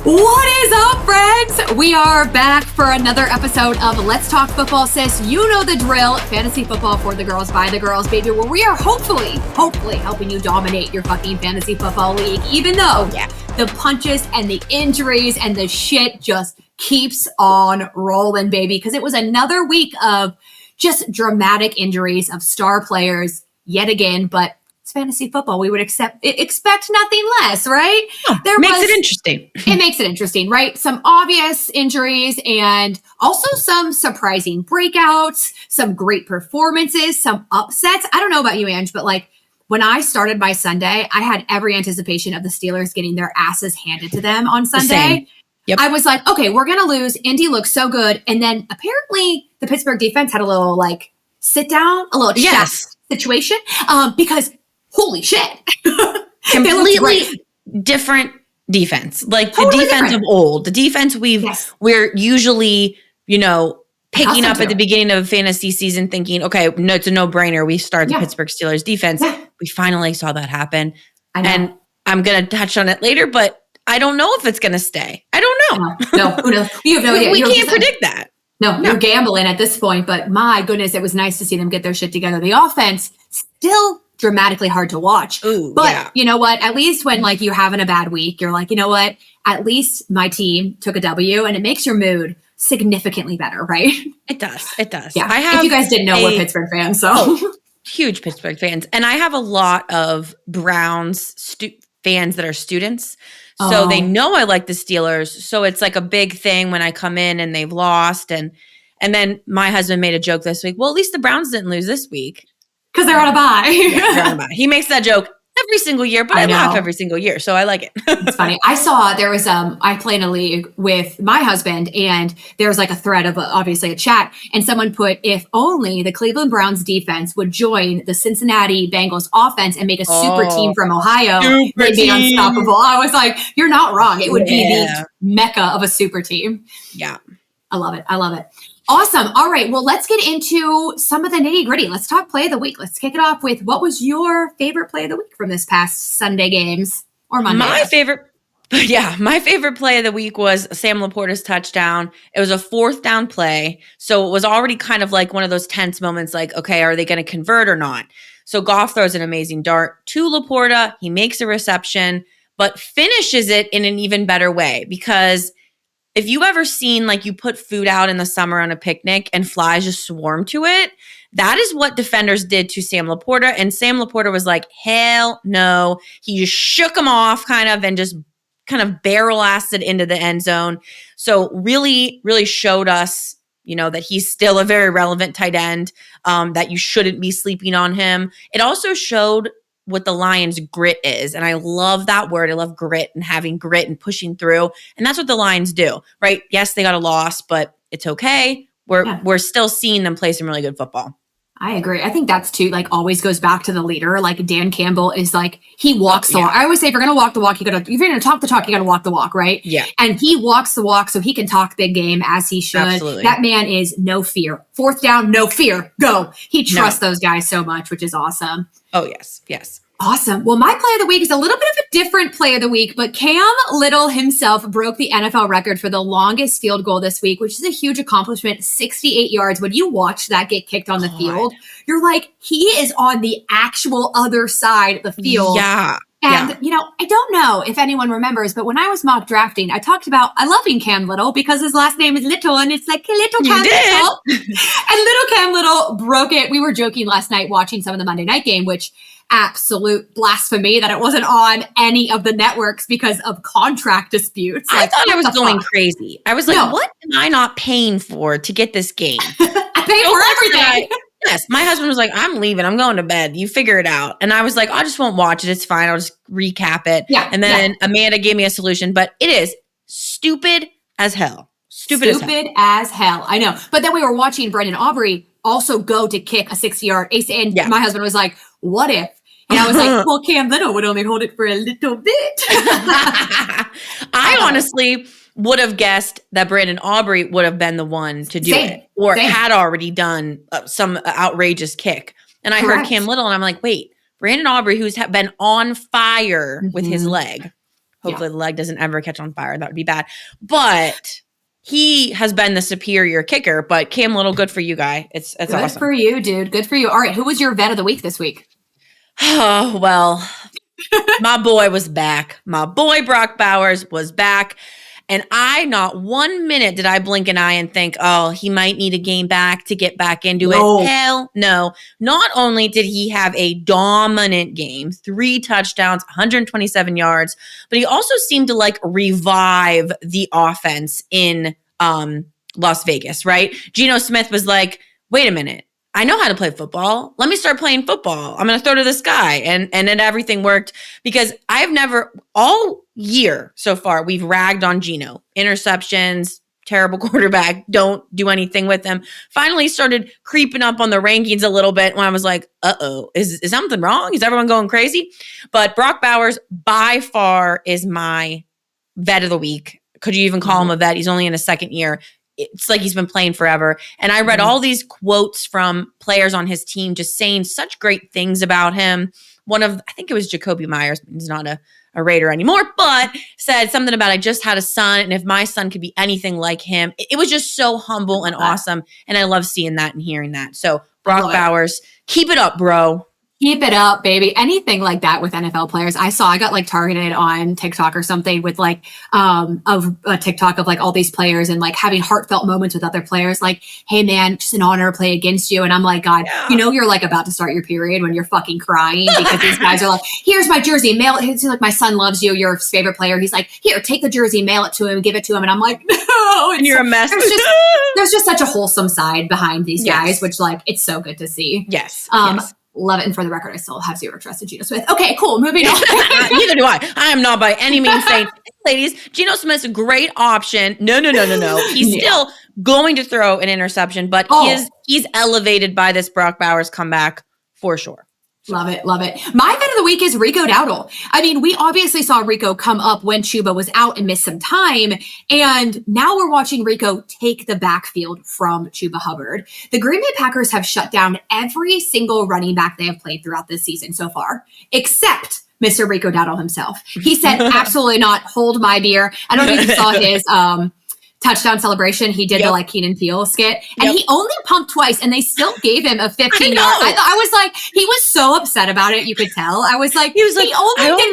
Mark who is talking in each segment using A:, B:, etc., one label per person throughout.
A: What is up, friends? We are back for another episode of Let's Talk Football, sis. You know the drill. Fantasy football for the girls, by the girls, baby, where we are hopefully helping you dominate your fucking fantasy football league, even though the punches and the injuries and the shit just keeps on rolling, baby, because it was another week of just dramatic injuries of star players yet again, but it's fantasy football. We would expect nothing less, right?
B: Makes it interesting.
A: It makes it interesting, right? Some obvious injuries and also some surprising breakouts, some great performances, some upsets. I don't know about you, Ange, but like when I started my Sunday, I had every anticipation of the Steelers getting their asses handed to them on Sunday.
B: Yep.
A: I was like, okay, we're going to lose. Indy looks so good. And then apparently the Pittsburgh defense had a little like sit down, a little chat situation because holy shit.
B: Completely different defense. Like the defense of old. The defense we're usually, picking up at the beginning of a fantasy season thinking, okay, no, it's a no-brainer. We start the Pittsburgh Steelers defense. Yeah. We finally saw that happen. And I'm going to touch on it later, but I don't know if it's going to stay. I don't know.
A: No, who knows? You have no idea.
B: We can't predict that.
A: No, you're gambling at this point, but my goodness, it was nice to see them get their shit together. The offense still dramatically hard to watch.
B: Ooh,
A: but you know what? At least when like you're having a bad week, you're like, you know what? At least my team took a W, and it makes your mood significantly better, right?
B: It does. It does.
A: Yeah. If you guys didn't know, we're Pittsburgh fans, so
B: huge Pittsburgh fans, and I have a lot of Browns fans that are students. So they know I like the Steelers. So it's like a big thing when I come in and they've lost. And then my husband made a joke this week. Well, at least the Browns didn't lose this week.
A: Because they're on a bye.
B: He makes that joke every single year, but I laugh every single year. So I like it.
A: It's funny. I saw there was, I play in a league with my husband, and there was like a thread of obviously a chat, and someone put, if only the Cleveland Browns defense would join the Cincinnati Bengals offense and make a super team from Ohio, they'd be unstoppable. I was like, you're not wrong. It would be the mecca of a super team.
B: Yeah.
A: I love it. I love it. Awesome. All right. Well, let's get into some of the nitty gritty. Let's talk play of the week. Let's kick it off with what was your favorite play of the week from this past Sunday games or Monday?
B: My favorite play of the week was Sam Laporta's touchdown. It was a 4th down play. So it was already kind of like one of those tense moments like, okay, are they going to convert or not? So Goff throws an amazing dart to Laporta. He makes a reception, but finishes it in an even better way, because if you ever seen like you put food out in the summer on a picnic and flies just swarm to it, that is what defenders did to Sam Laporta. And Sam Laporta was like, hell no. He just shook him off and just kind of barrel-assed it into the end zone. So really, really showed us, that he's still a very relevant tight end, that you shouldn't be sleeping on him. It also showed what the Lions' grit is. And I love that word. I love grit and having grit and pushing through. And that's what the Lions do, right? Yes, they got a loss, but it's okay. We're still seeing them play some really good football.
A: I agree. I think that's too, like, always goes back to the leader. Like Dan Campbell is like, he walks the walk. I always say, if you're going to walk the walk, if you're going to talk the talk, you got to walk the walk, right?
B: Yeah.
A: And he walks the walk so he can talk big game as he should.
B: Absolutely.
A: That man is no fear. 4th down, no fear. Go. He trusts those guys so much, which is awesome.
B: Oh, yes. Yes.
A: Awesome. Well, my play of the week is a little bit of a different play of the week, but Cam Little himself broke the NFL record for the longest field goal this week, which is a huge accomplishment, 68 yards. When you watch that get kicked on the field, you're like, he is on the actual other side of the field.
B: Yeah.
A: And, I don't know if anyone remembers, but when I was mock drafting, I talked about I loving Cam Little because his last name is Little, and it's like Little Cam Little. And little Cam Little broke it. We were joking last night watching some of the Monday night game, which absolute blasphemy that it wasn't on any of the networks because of contract disputes.
B: I thought I was going crazy. I was like, what am I not paying for to get this game?
A: I pay for everything.
B: Yes. My husband was like, I'm leaving. I'm going to bed. You figure it out. And I was like, I just won't watch it. It's fine. I'll just recap it.
A: Yeah.
B: And then Amanda gave me a solution, but it is stupid as hell. Stupid
A: as hell. I know. But then we were watching Brendan Aubrey also go to kick a 60-yard ace. And my husband was like, what if? And I was like, well, Cam Little would only hold it for a little bit.
B: I honestly would have guessed that Brandon Aubrey would have been the one to do it, or had already done some outrageous kick. And I heard Cam Little, and I'm like, wait, Brandon Aubrey, who's been on fire with his leg, Hopefully the leg doesn't ever catch on fire. That would be bad. But he has been the superior kicker. But Cam Little, good for you, guy. It's
A: good
B: awesome.
A: for you, dude. Good for you. All right, who was your vet of the week this week?
B: Oh, well, my boy was back. My boy Brock Bowers was back. And not 1 minute did I blink an eye and think, oh, he might need a game back to get back into it. Hell no. Not only did he have a dominant game, 3 touchdowns, 127 yards, but he also seemed to revive the offense in Las Vegas, right? Geno Smith was like, wait a minute. I know how to play football. Let me start playing football. I'm going to throw to this guy. And then everything worked because I've never, all year so far, we've ragged on Geno. Interceptions, terrible quarterback, don't do anything with him. Finally started creeping up on the rankings a little bit when I was like, uh-oh, is something wrong? Is everyone going crazy? But Brock Bowers by far is my vet of the week. Could you even call him a vet? He's only in his second year. It's like he's been playing forever. And I read all these quotes from players on his team just saying such great things about him. I think it was Jacoby Myers. He's not a Raider anymore, but said something about, I just had a son, and if my son could be anything like him. It was just so humble and awesome. And I love seeing that and hearing that. So Brock Bowers, keep it up, bro.
A: Keep it up, baby. Anything like that with NFL players. I got targeted on TikTok or something with of a TikTok of all these players and having heartfelt moments with other players. Hey man, just an honor to play against you. And I'm like, God, you're about to start your period when you're fucking crying because these guys are like, here's my jersey, mail it. He's like, my son loves you. You're his favorite player. He's like, here, take the jersey, mail it to him, give it to him. And I'm like, no.
B: And you're a mess.
A: There's just such a wholesome side behind these guys, which it's so good to see.
B: Yes.
A: Love it. And for the record, I still have zero trust in Geno Smith. Okay, cool. Moving on.
B: Neither do I. I am not by any means saying, ladies, Geno Smith's a great option. No. He's still going to throw an interception, but he's elevated by this Brock Bowers comeback for sure.
A: Love it. My vet of the week is Rico Dowdle. I mean, we obviously saw Rico come up when Chuba was out and miss some time. And now we're watching Rico take the backfield from Chuba Hubbard. The Green Bay Packers have shut down every single running back they have played throughout this season so far, except Mr. Rico Dowdle himself. He said, absolutely not, hold my beer. I don't know if you saw his touchdown celebration. He did the Keenan Peele skit, and he only pumped twice, and they still gave him a 15-yard. I was like, he was so upset about it. You could tell. I was like, he put 2 fingers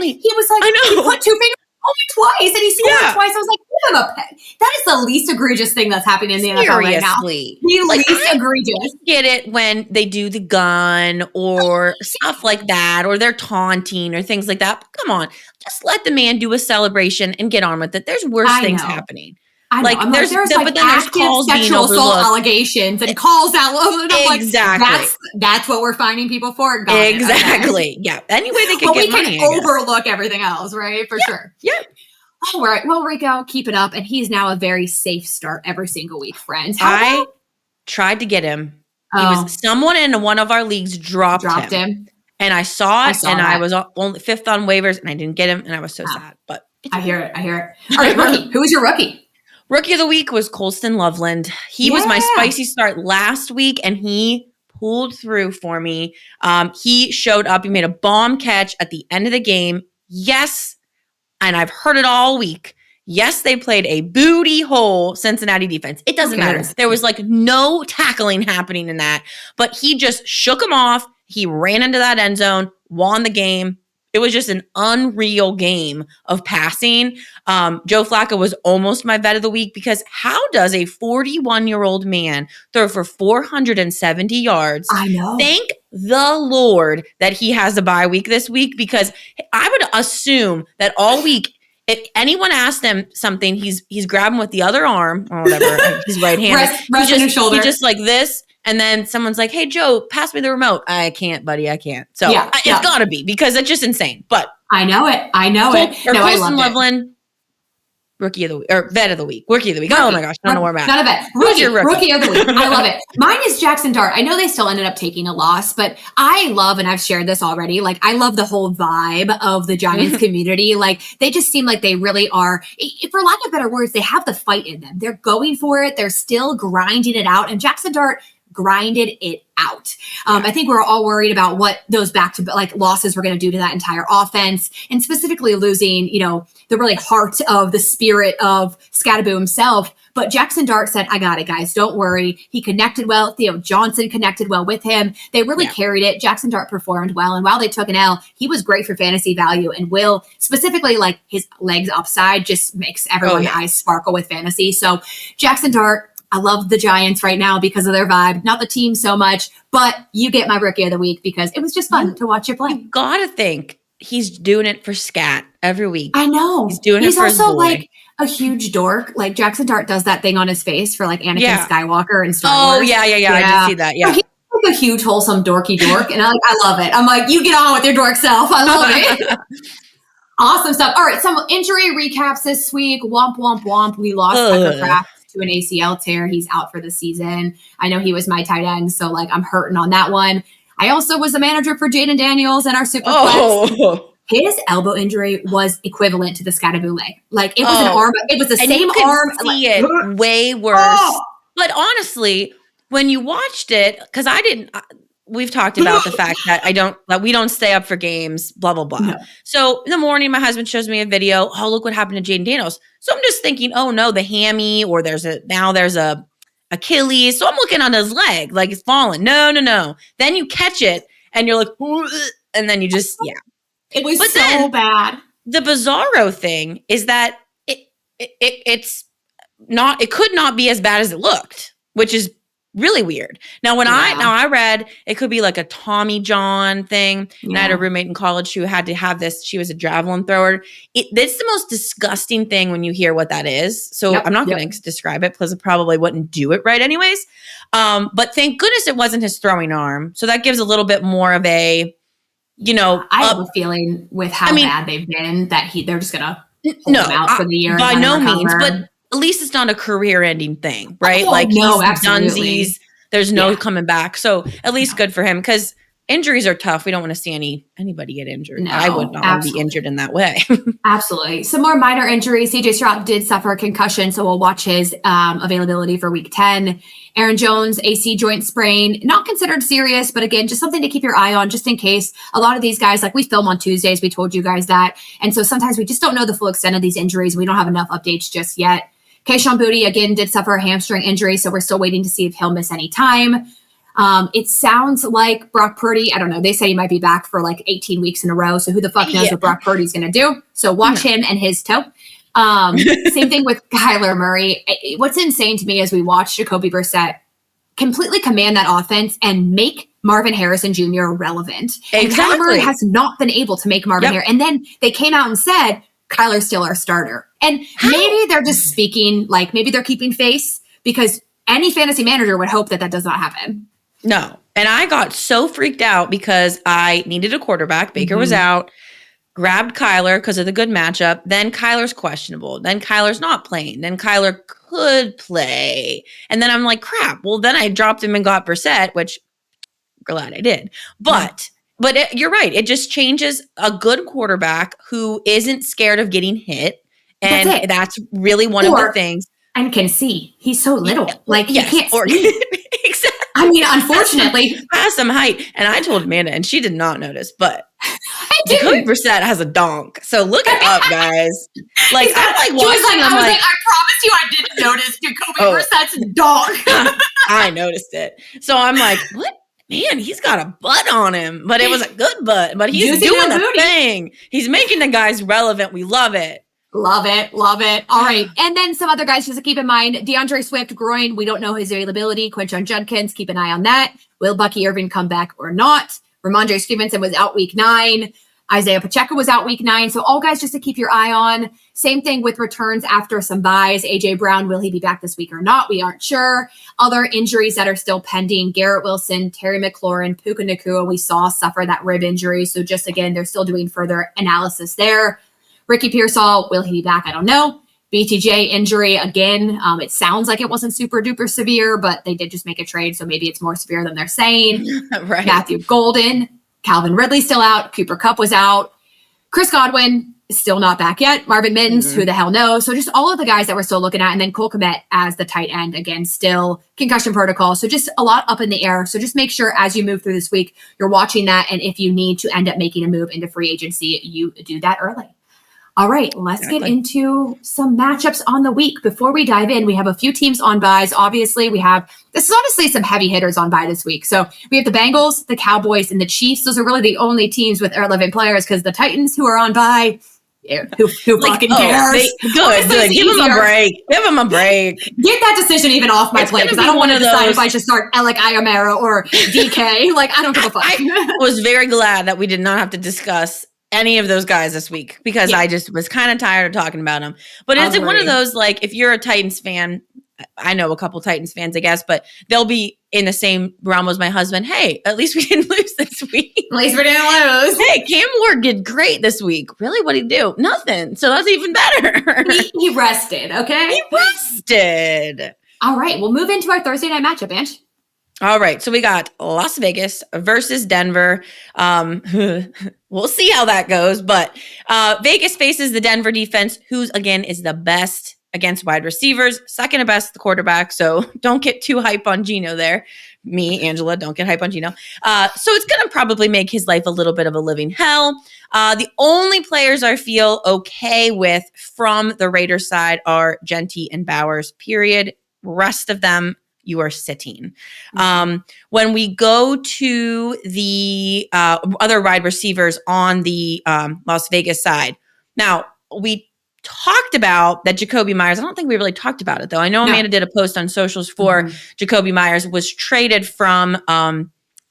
A: only twice, and he scored twice. I was like, give him a pet. That is the least egregious thing that's happening in the NFL right now. The least egregious.
B: I get it when they do the gun or stuff like that, or they're taunting or things like that. But come on, just let the man do a celebration and get on with it. There's worse things happening.
A: I know. There's active sexual assault allegations and calls out.
B: Exactly.
A: That's what we're finding people for.
B: Exactly. Okay. Yeah. Any way they can get money.
A: We can overlook everything else, right? For sure.
B: Yeah.
A: All right. Well, Rico, keep it up. And he's now a very safe start every single week, friends.
B: I tried to get him. He was someone in one of our leagues dropped him. And I saw it, and I was only 5th on waivers, and I didn't get him, and I was so sad. But
A: I hear it. All right, rookie. Who was your rookie?
B: Rookie of the week was Colston Loveland. He was my spicy start last week, and he pulled through for me. He showed up. He made a bomb catch at the end of the game. Yes, and I've heard it all week. Yes, they played a booty hole Cincinnati defense. It doesn't matter. There was no tackling happening in that, but he just shook him off. He ran into that end zone, won the game. It was just an unreal game of passing. Joe Flacco was almost my vet of the week because how does a 41-year-old man throw for 470 yards?
A: I know.
B: Thank the Lord that he has a bye week this week, because I would assume that all week, if anyone asked him something, he's grabbing with the other arm or whatever, his right hand.
A: Rest on his shoulder.
B: He just like this. And then someone's like, hey, Joe, pass me the remote. I can't, buddy. I can't. So it's got to be, because it's just insane. But
A: I know it.
B: Colston Loveland, rookie of the week, or vet of the week, rookie of the week. Oh my gosh, I don't know where I'm at.
A: Not a vet. Rookie of the week. I love it. Mine is Jackson Dart. I know they still ended up taking a loss, but I love, and I've shared this already, I love the whole vibe of the Giants community. They just seem like they really are, for lack of better words, they have the fight in them. They're going for it. They're still grinding it out. And Jackson Dart grinded it out. I think we're all worried about what those losses were going to do to that entire offense, and specifically losing, the really heart of the spirit of Scatterboo himself. But Jackson Dart said, I got it, guys. Don't worry. He connected well. Theo Johnson connected well with him. They really carried it. Jackson Dart performed well. And while they took an L, he was great for fantasy value. And Will, specifically, his legs upside just makes everyone's eyes sparkle with fantasy. So Jackson Dart, I love the Giants right now because of their vibe. Not the team so much, but you get my rookie of the week because it was just fun to watch you play.
B: You gotta think he's doing it for Scat every week.
A: I know.
B: He's doing it for his boy.
A: He's also a huge dork. Jackson Dart does that thing on his face for Anakin Skywalker and Star Wars.
B: Yeah. I did see that. Yeah.
A: He's a huge, wholesome, dorky dork. And I love it. I'm you get on with your dork self. I love it. Awesome stuff. All right. Some injury recaps this week. Womp, womp, womp. We lost Tucker Kraft to an ACL tear. He's out for the season. I know he was my tight end. So I'm hurting on that one. I also was the manager for Jaden Daniels and our super flex. His elbow injury was equivalent to the Scatterboo leg. It was an arm. It was the same arm.
B: See it way worse. But honestly, when you watched it, because I didn't. We've talked about the fact that we don't stay up for games. Blah blah blah. No. So in the morning, my husband shows me a video. Oh, look what happened to Jaden Daniels. So I'm just thinking, oh no, the hammy, or there's a Achilles. So I'm looking on his leg, it's falling. No. Then you catch it, and you're like, and then you just
A: It was so bad.
B: The bizarro thing is that it's not. It could not be as bad as it looked, which is really weird. Now, I read it could be a Tommy John thing. And I had a roommate in college who had to have this. She was a javelin thrower. It's the most disgusting thing when you hear what that is. So I'm not going to describe it because I probably wouldn't do it right anyways. But thank goodness it wasn't his throwing arm. So that gives a little bit more of a, I
A: have a feeling with how bad they've been that they're just going to hold him out for the year.
B: By no means, but at least it's not a career-ending thing, right? He's dunsies. There's no coming back. So at least good for him because injuries are tough. We don't want to see anybody get injured. No, I would not want to be injured in that way.
A: Absolutely. Some more minor injuries. CJ Stroud did suffer a concussion, so we'll watch his availability for week 10. Aaron Jones, AC joint sprain, not considered serious, but again, just something to keep your eye on just in case. A lot of these guys, we film on Tuesdays, we told you guys that. And so sometimes we just don't know the full extent of these injuries. We don't have enough updates just yet. Keyshawn Boutte, again, did suffer a hamstring injury, so we're still waiting to see if he'll miss any time. It sounds like Brock Purdy, I don't know, they say he might be back for 18 weeks in a row, so who the fuck knows what Brock Purdy's going to do. So watch him and his toe. Same thing with Kyler Murray. What's insane to me is we watch Jacoby Brissett completely command that offense and make Marvin Harrison Jr. relevant.
B: Exactly.
A: And Kyler Murray has not been able to make Marvin Harrison. And then they came out and said, Kyler's still our starter. And maybe they're just speaking, maybe they're keeping face because any fantasy manager would hope that does not happen.
B: No. And I got so freaked out because I needed a quarterback. Baker was out. Grabbed Kyler because of the good matchup. Then Kyler's questionable. Then Kyler's not playing. Then Kyler could play. And then I'm like, crap. Well, then I dropped him and got Brissett, which I'm glad I did. But you're right. It just changes a good quarterback who isn't scared of getting hit. And that's really one of the things.
A: And can see. He's so little. He can't see.
B: Exactly.
A: I mean, unfortunately.
B: Has some height. And I told Amanda, and she did not notice, but Jacoby Brissett has a donk. So look it up, guys. I'm watching.
A: I promise you I didn't notice Jacoby Brissett's donk.
B: I noticed it. So I'm like, what? Man, he's got a butt on him. But it was a good butt. But he's doing the thing. He's making the guys relevant. We love it.
A: Love it. Love it. All right. And then some other guys just to keep in mind. DeAndre Swift, groin. We don't know his availability. Quinton Judkins, keep an eye on that. Will Bucky Irving come back or not? Ramondre Stevenson was out week 9. Isaiah Pacheco was out week 9. So all guys just to keep your eye on. Same thing with returns after some buys. A.J. Brown, will he be back this week or not? We aren't sure. Other injuries that are still pending. Garrett Wilson, Terry McLaurin, Puka Nacua, we saw suffer that rib injury. So just again, they're still doing further analysis there. Ricky Pearsall, will he be back? I don't know. BTJ injury, again, it sounds like it wasn't super duper severe, but they did just make a trade, so maybe it's more severe than they're saying.
B: Right.
A: Matthew Golden, Calvin Ridley still out. Cooper Kupp was out. Chris Godwin, still not back yet. Marvin Mittens, who the hell knows? So just all of the guys that we're still looking at. And then Cole Kmet as the tight end, again, still concussion protocol. So just a lot up in the air. So just make sure as you move through this week, you're watching that. And if you need to end up making a move into free agency, you do that early. All right, let's get into some matchups on the week. Before we dive in, we have a few teams on byes. Obviously, this is honestly some heavy hitters on bye this week. So we have the Bengals, the Cowboys, and the Chiefs. Those are really the only teams with irrelevant players because the Titans who are on bye, who fucking cares?
B: Good. Give them a break. Give them a break.
A: Get that decision even off my plate because I don't want to decide if I should start Alec Iomero or DK. Like, I don't give a fuck.
B: I was very glad that we did not have to discuss any of those guys this week because I just was kind of tired of talking about them. But it's one of those, like, if you're a Titans fan, I know a couple Titans fans, I guess, but they'll be in the same realm as my husband. Hey, at least we didn't lose this week.
A: At least we didn't lose.
B: Hey, Cam Ward did great this week. Really? What did he do? Nothing. So that's even better.
A: He rested, okay?
B: He rested.
A: All right, we'll move into our Thursday night matchup, Ange.
B: All right, so we got Las Vegas versus Denver. We'll see how that goes, but Vegas faces the Denver defense, who's, again, is the best against wide receivers, second to best the quarterback, so don't get too hype on Geno there. Me, Angela, don't get hype on Geno. So it's going to probably make his life a little bit of a living hell. The only players I feel okay with from the Raiders side are Genty and Bowers, period. Rest of them, you are sitting. When we go to the other wide receivers on the Las Vegas side, now we talked about that Jacoby Myers. I don't think we really talked about it, though. I know Amanda did a post on socials for Jacoby Myers was traded from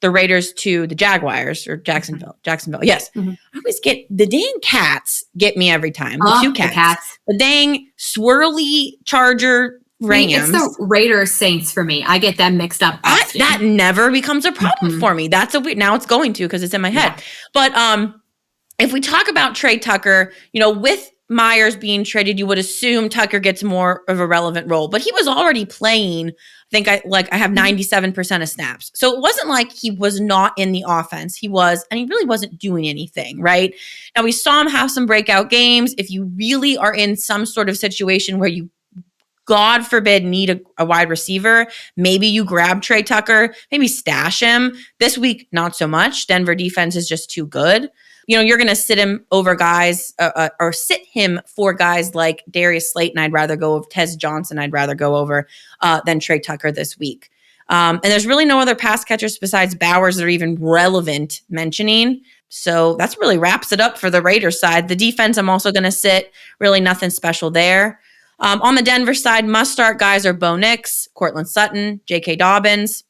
B: the Raiders to the Jaguars or Jacksonville. Yes. I always get the dang cats get me every time. The two cats. The dang swirly Charger Rams.
A: It's the Raiders Saints for me. I get them mixed up.
B: That never becomes a problem for me. That's a weird. Now it's going to because it's in my head. Yeah. But if we talk about Trey Tucker, with Myers being traded, you would assume Tucker gets more of a relevant role, but he was already playing. I have 97% of snaps. So it wasn't like he was not in the offense. He was, and he really wasn't doing anything, right? Now we saw him have some breakout games. If you really are in some sort of situation where you, God forbid, need a wide receiver, maybe you grab Trey Tucker, maybe stash him. This week, not so much. Denver defense is just too good. You're going to sit him over guys or sit him for guys like Darius Slayton. I'd rather go over Tez Johnson. I'd rather go over than Trey Tucker this week. And there's really no other pass catchers besides Bowers that are even relevant mentioning. So that's really wraps it up for the Raiders side. The defense, I'm also going to sit. Really nothing special there. On the Denver side, must-start guys are Bo Nix, Cortland Sutton, J.K. Dobbins.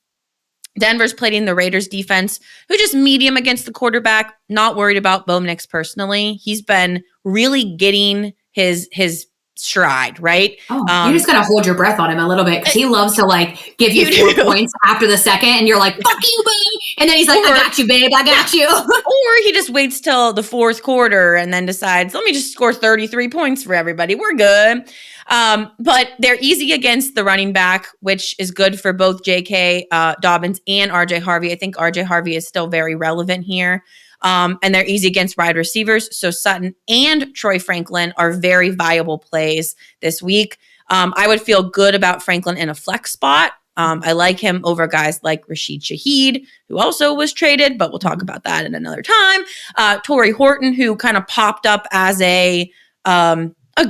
B: Denver's playing the Raiders defense, who just medium against the quarterback. Not worried about Bo Nix personally. He's been really getting his stride, right?
A: You just gotta hold your breath on him a little bit because he loves to give you 4 points after the second, and you're like, "Fuck you, babe!" And then he's like, "I got you, babe. I got you."
B: Or he just waits till the fourth quarter and then decides, "Let me just score 33 points for everybody. We're good." But they're easy against the running back, which is good for both J.K. Dobbins and R.J. Harvey. I think R.J. Harvey is still very relevant here. And they're easy against wide receivers. So Sutton and Troy Franklin are very viable plays this week. I would feel good about Franklin in a flex spot. I like him over guys like Rashid Shaheed, who also was traded, but we'll talk about that in another time. Torrey Horton, who kind of popped up as a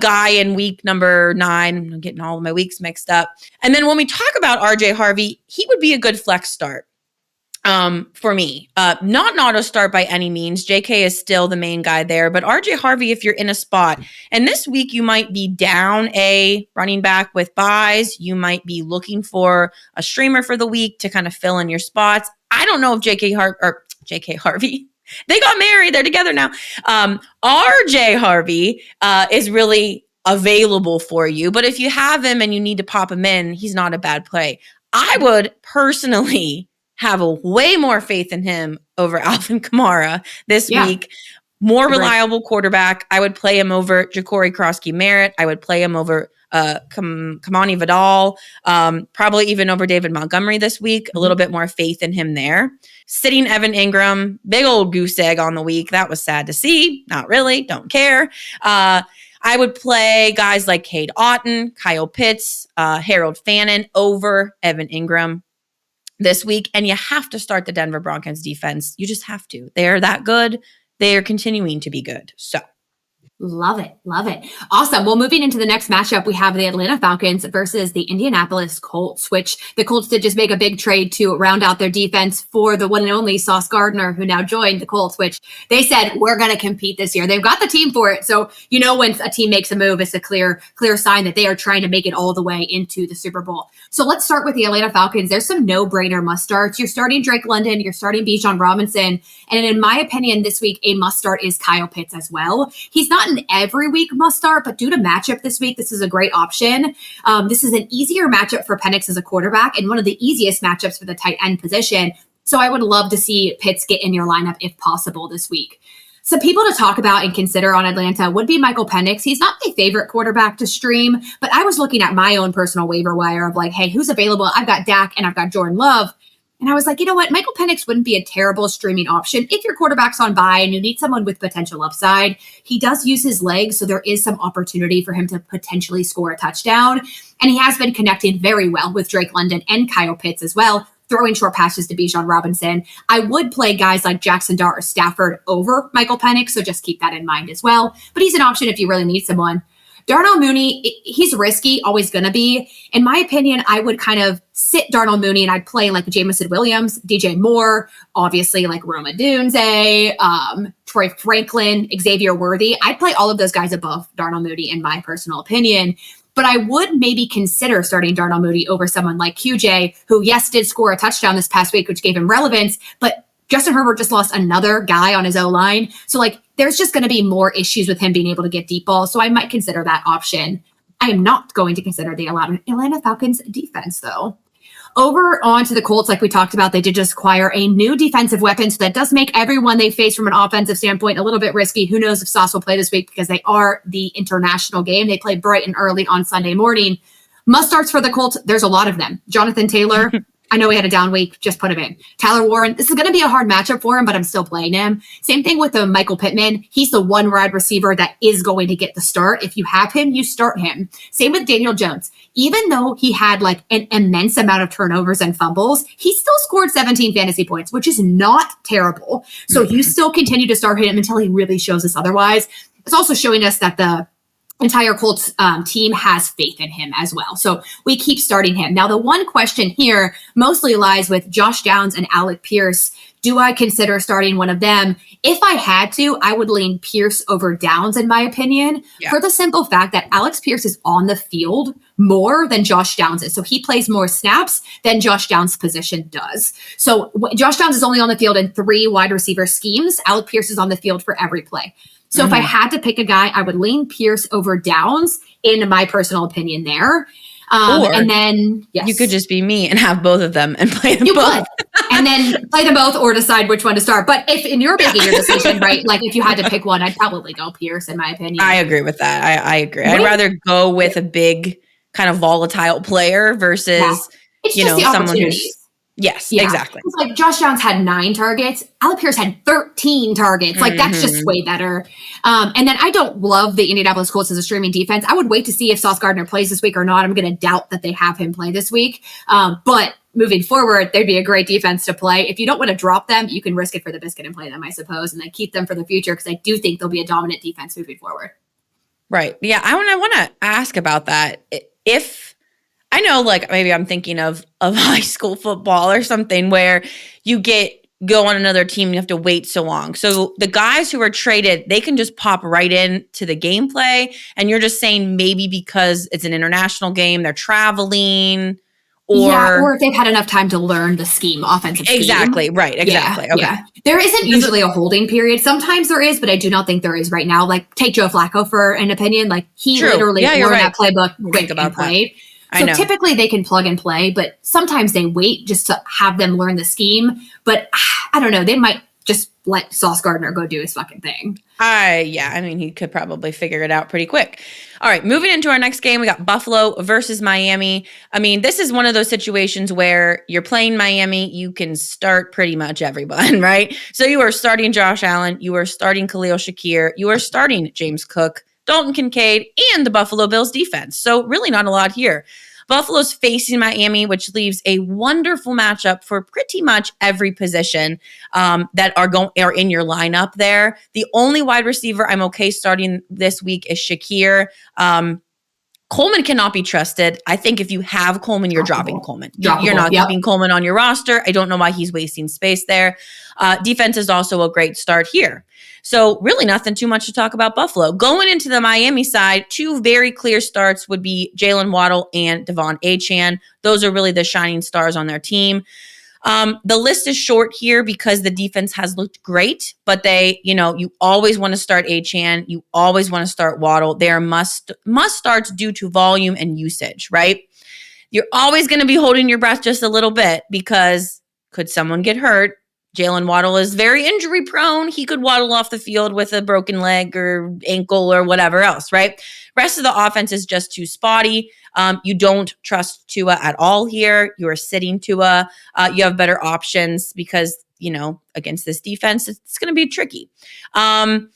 B: guy in week number 9. I'm getting all of my weeks mixed up. And then when we talk about RJ Harvey, he would be a good flex start for me. Not an auto start by any means. JK is still the main guy there, but RJ Harvey, if you're in a spot, and this week you might be down a running back with buys, you might be looking for a streamer for the week to kind of fill in your spots. I don't know if JK Harvey, they got married. They're together now. RJ Harvey is really available for you. But if you have him and you need to pop him in, he's not a bad play. I would personally have a way more faith in him over Alvin Kamara this week. More reliable quarterback. I would play him over Ja'Cory Krosky-Merritt. I would play him over Kamani Vidal, probably even over David Montgomery this week. A little bit more faith in him there. Sitting Evan Ingram, big old goose egg on the week. That was sad to see. Not really. Don't care. I would play guys like Cade Otton, Kyle Pitts, Harold Fannin over Evan Ingram this week. And you have to start the Denver Broncos defense. You just have to. They're that good. They are continuing to be good. So.
A: Love it. Love it. Awesome. Well, moving into the next matchup, we have the Atlanta Falcons versus the Indianapolis Colts, which the Colts did just make a big trade to round out their defense for the one and only Sauce Gardner, who now joined the Colts, which they said, we're going to compete this year. They've got the team for it. So, when a team makes a move, it's a clear sign that they are trying to make it all the way into the Super Bowl. So let's start with the Atlanta Falcons. There's some no-brainer must-starts. You're starting Drake London. You're starting Bijan Robinson. And in my opinion, this week, a must-start is Kyle Pitts as well. He's not an every week must start, but due to matchup this week, this is a great option. This is an easier matchup for Penix as a quarterback and one of the easiest matchups for the tight end position. So I would love to see Pitts get in your lineup if possible this week. Some people to talk about and consider on Atlanta would be Michael Penix. He's not my favorite quarterback to stream, but I was looking at my own personal waiver wire of like, hey, who's available? I've got Dak and I've got Jordan Love. And I was like, you know what? Michael Penix wouldn't be a terrible streaming option if your quarterback's on bye and you need someone with potential upside. He does use his legs, so there is some opportunity for him to potentially score a touchdown. And he has been connecting very well with Drake London and Kyle Pitts as well, throwing short passes to Bijan Robinson. I would play guys like Jackson Dart or Stafford over Michael Penix, so just keep that in mind as well. But he's an option if you really need someone. Darnell Mooney, he's risky, always going to be. In my opinion, I would kind of sit Darnell Mooney and I'd play like Jamison Williams, DJ Moore, obviously like Roma Dunze, Troy Franklin, Xavier Worthy. I'd play all of those guys above Darnell Mooney in my personal opinion. But I would maybe consider starting Darnell Mooney over someone like QJ, who, yes, did score a touchdown this past week, which gave him relevance, but Justin Herbert just lost another guy on his O-line. So, there's just going to be more issues with him being able to get deep balls. So I might consider that option. I am not going to consider the Atlanta Falcons defense, though. Over onto the Colts, like we talked about, they did just acquire a new defensive weapon. So that does make everyone they face from an offensive standpoint a little bit risky. Who knows if Sauce will play this week because they are the international game. They play bright and early on Sunday morning. Must-starts for the Colts, there's a lot of them. Jonathan Taylor. I know he had a down week. Just put him in. Tyler Warren. This is going to be a hard matchup for him, but I'm still playing him. Same thing with Michael Pittman. He's the one wide receiver that is going to get the start. If you have him, you start him. Same with Daniel Jones. Even though he had an immense amount of turnovers and fumbles, he still scored 17 fantasy points, which is not terrible. So you still continue to start him until he really shows us otherwise. It's also showing us that the entire Colts team has faith in him as well. So we keep starting him. Now, the one question here mostly lies with Josh Downs and Alec Pierce. Do I consider starting one of them? If I had to, I would lean Pierce over Downs, in my opinion, for the simple fact that Alex Pierce is on the field more than Josh Downs is. So he plays more snaps than Josh Downs' position does. So Josh Downs is only on the field in 3 wide receiver schemes. Alec Pierce is on the field for every play. So if I had to pick a guy, I would lean Pierce over Downs, in my personal opinion there. And then, yes.
B: You could just be me and have both of them and play them both.
A: And then play them both or decide which one to start. But if you're making your decision, right, if you had to pick one, I'd probably go Pierce, in my opinion.
B: I agree with that. I agree. I'd rather go with a big kind of volatile player versus, someone who's... Yes, exactly.
A: It's Josh Downs had 9 targets. Alec Pierce had 13 targets. That's just way better. And then I don't love the Indianapolis Colts as a streaming defense. I would wait to see if Sauce Gardner plays this week or not. I'm going to doubt that they have him play this week. But moving forward, they'd be a great defense to play. If you don't want to drop them, you can risk it for the biscuit and play them, I suppose, and then keep them for the future because I do think they'll be a dominant defense moving forward.
B: Right. Yeah, I want to ask about that. If I know, maybe I'm thinking of high school football or something where you go on another team, you have to wait so long. So the guys who are traded, they can just pop right in to the gameplay. And you're just saying maybe because it's an international game, they're traveling or
A: if they've had enough time to learn the scheme, offensive scheme.
B: Exactly. Right. Exactly.
A: Yeah,
B: okay.
A: Yeah. There isn't usually a holding period. Sometimes there is, but I do not think there is right now. Take Joe Flacco for an opinion. He literally learned that playbook quick and played. So typically they can plug and play, but sometimes they wait just to have them learn the scheme. But I don't know. They might just let Sauce Gardner go do his fucking thing.
B: I mean, he could probably figure it out pretty quick. All right, moving into our next game, we got Buffalo versus Miami. I mean, this is one of those situations where you're playing Miami, you can start pretty much everyone, right? So you are starting Josh Allen, you are starting Khalil Shakir, you are starting James Cook, Dalton Kincaid, and the Buffalo Bills defense. So really not a lot here. Buffalo's facing Miami, which leaves a wonderful matchup for pretty much every position that are in your lineup there. The only wide receiver I'm okay starting this week is Shakir. Coleman cannot be trusted. I think if you have Coleman, you're dropping Coleman. You're not keeping Coleman on your roster. I don't know why he's wasting space there. Defense is also a great start here. So really nothing too much to talk about Buffalo. Going into the Miami side, two very clear starts would be Jalen Waddle and Devon Achane. Those are really the shining stars on their team. The list is short here because the defense has looked great, but you always want to start Achane. You always want to start Waddle. They are must starts due to volume and usage, right? You're always going to be holding your breath just a little bit because could someone get hurt? Jalen Waddle is very injury prone. He could waddle off the field with a broken leg or ankle or whatever else, right? Rest of the offense is just too spotty. You don't trust Tua at all here. You are sitting Tua. You have better options because, against this defense, it's going to be tricky. Anybody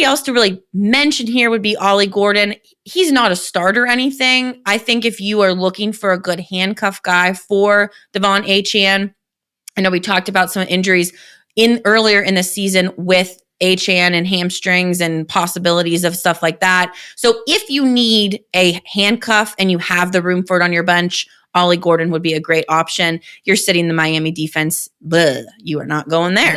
B: else to really mention here would be Ollie Gordon. He's not a starter or anything. I think if you are looking for a good handcuff guy for Devon Achane, I know we talked about some injuries earlier in the season with Achane and hamstrings and possibilities of stuff like that. So if you need a handcuff and you have the room for it on your bench, Ollie Gordon would be a great option. You're sitting the Miami defense. You are not going there.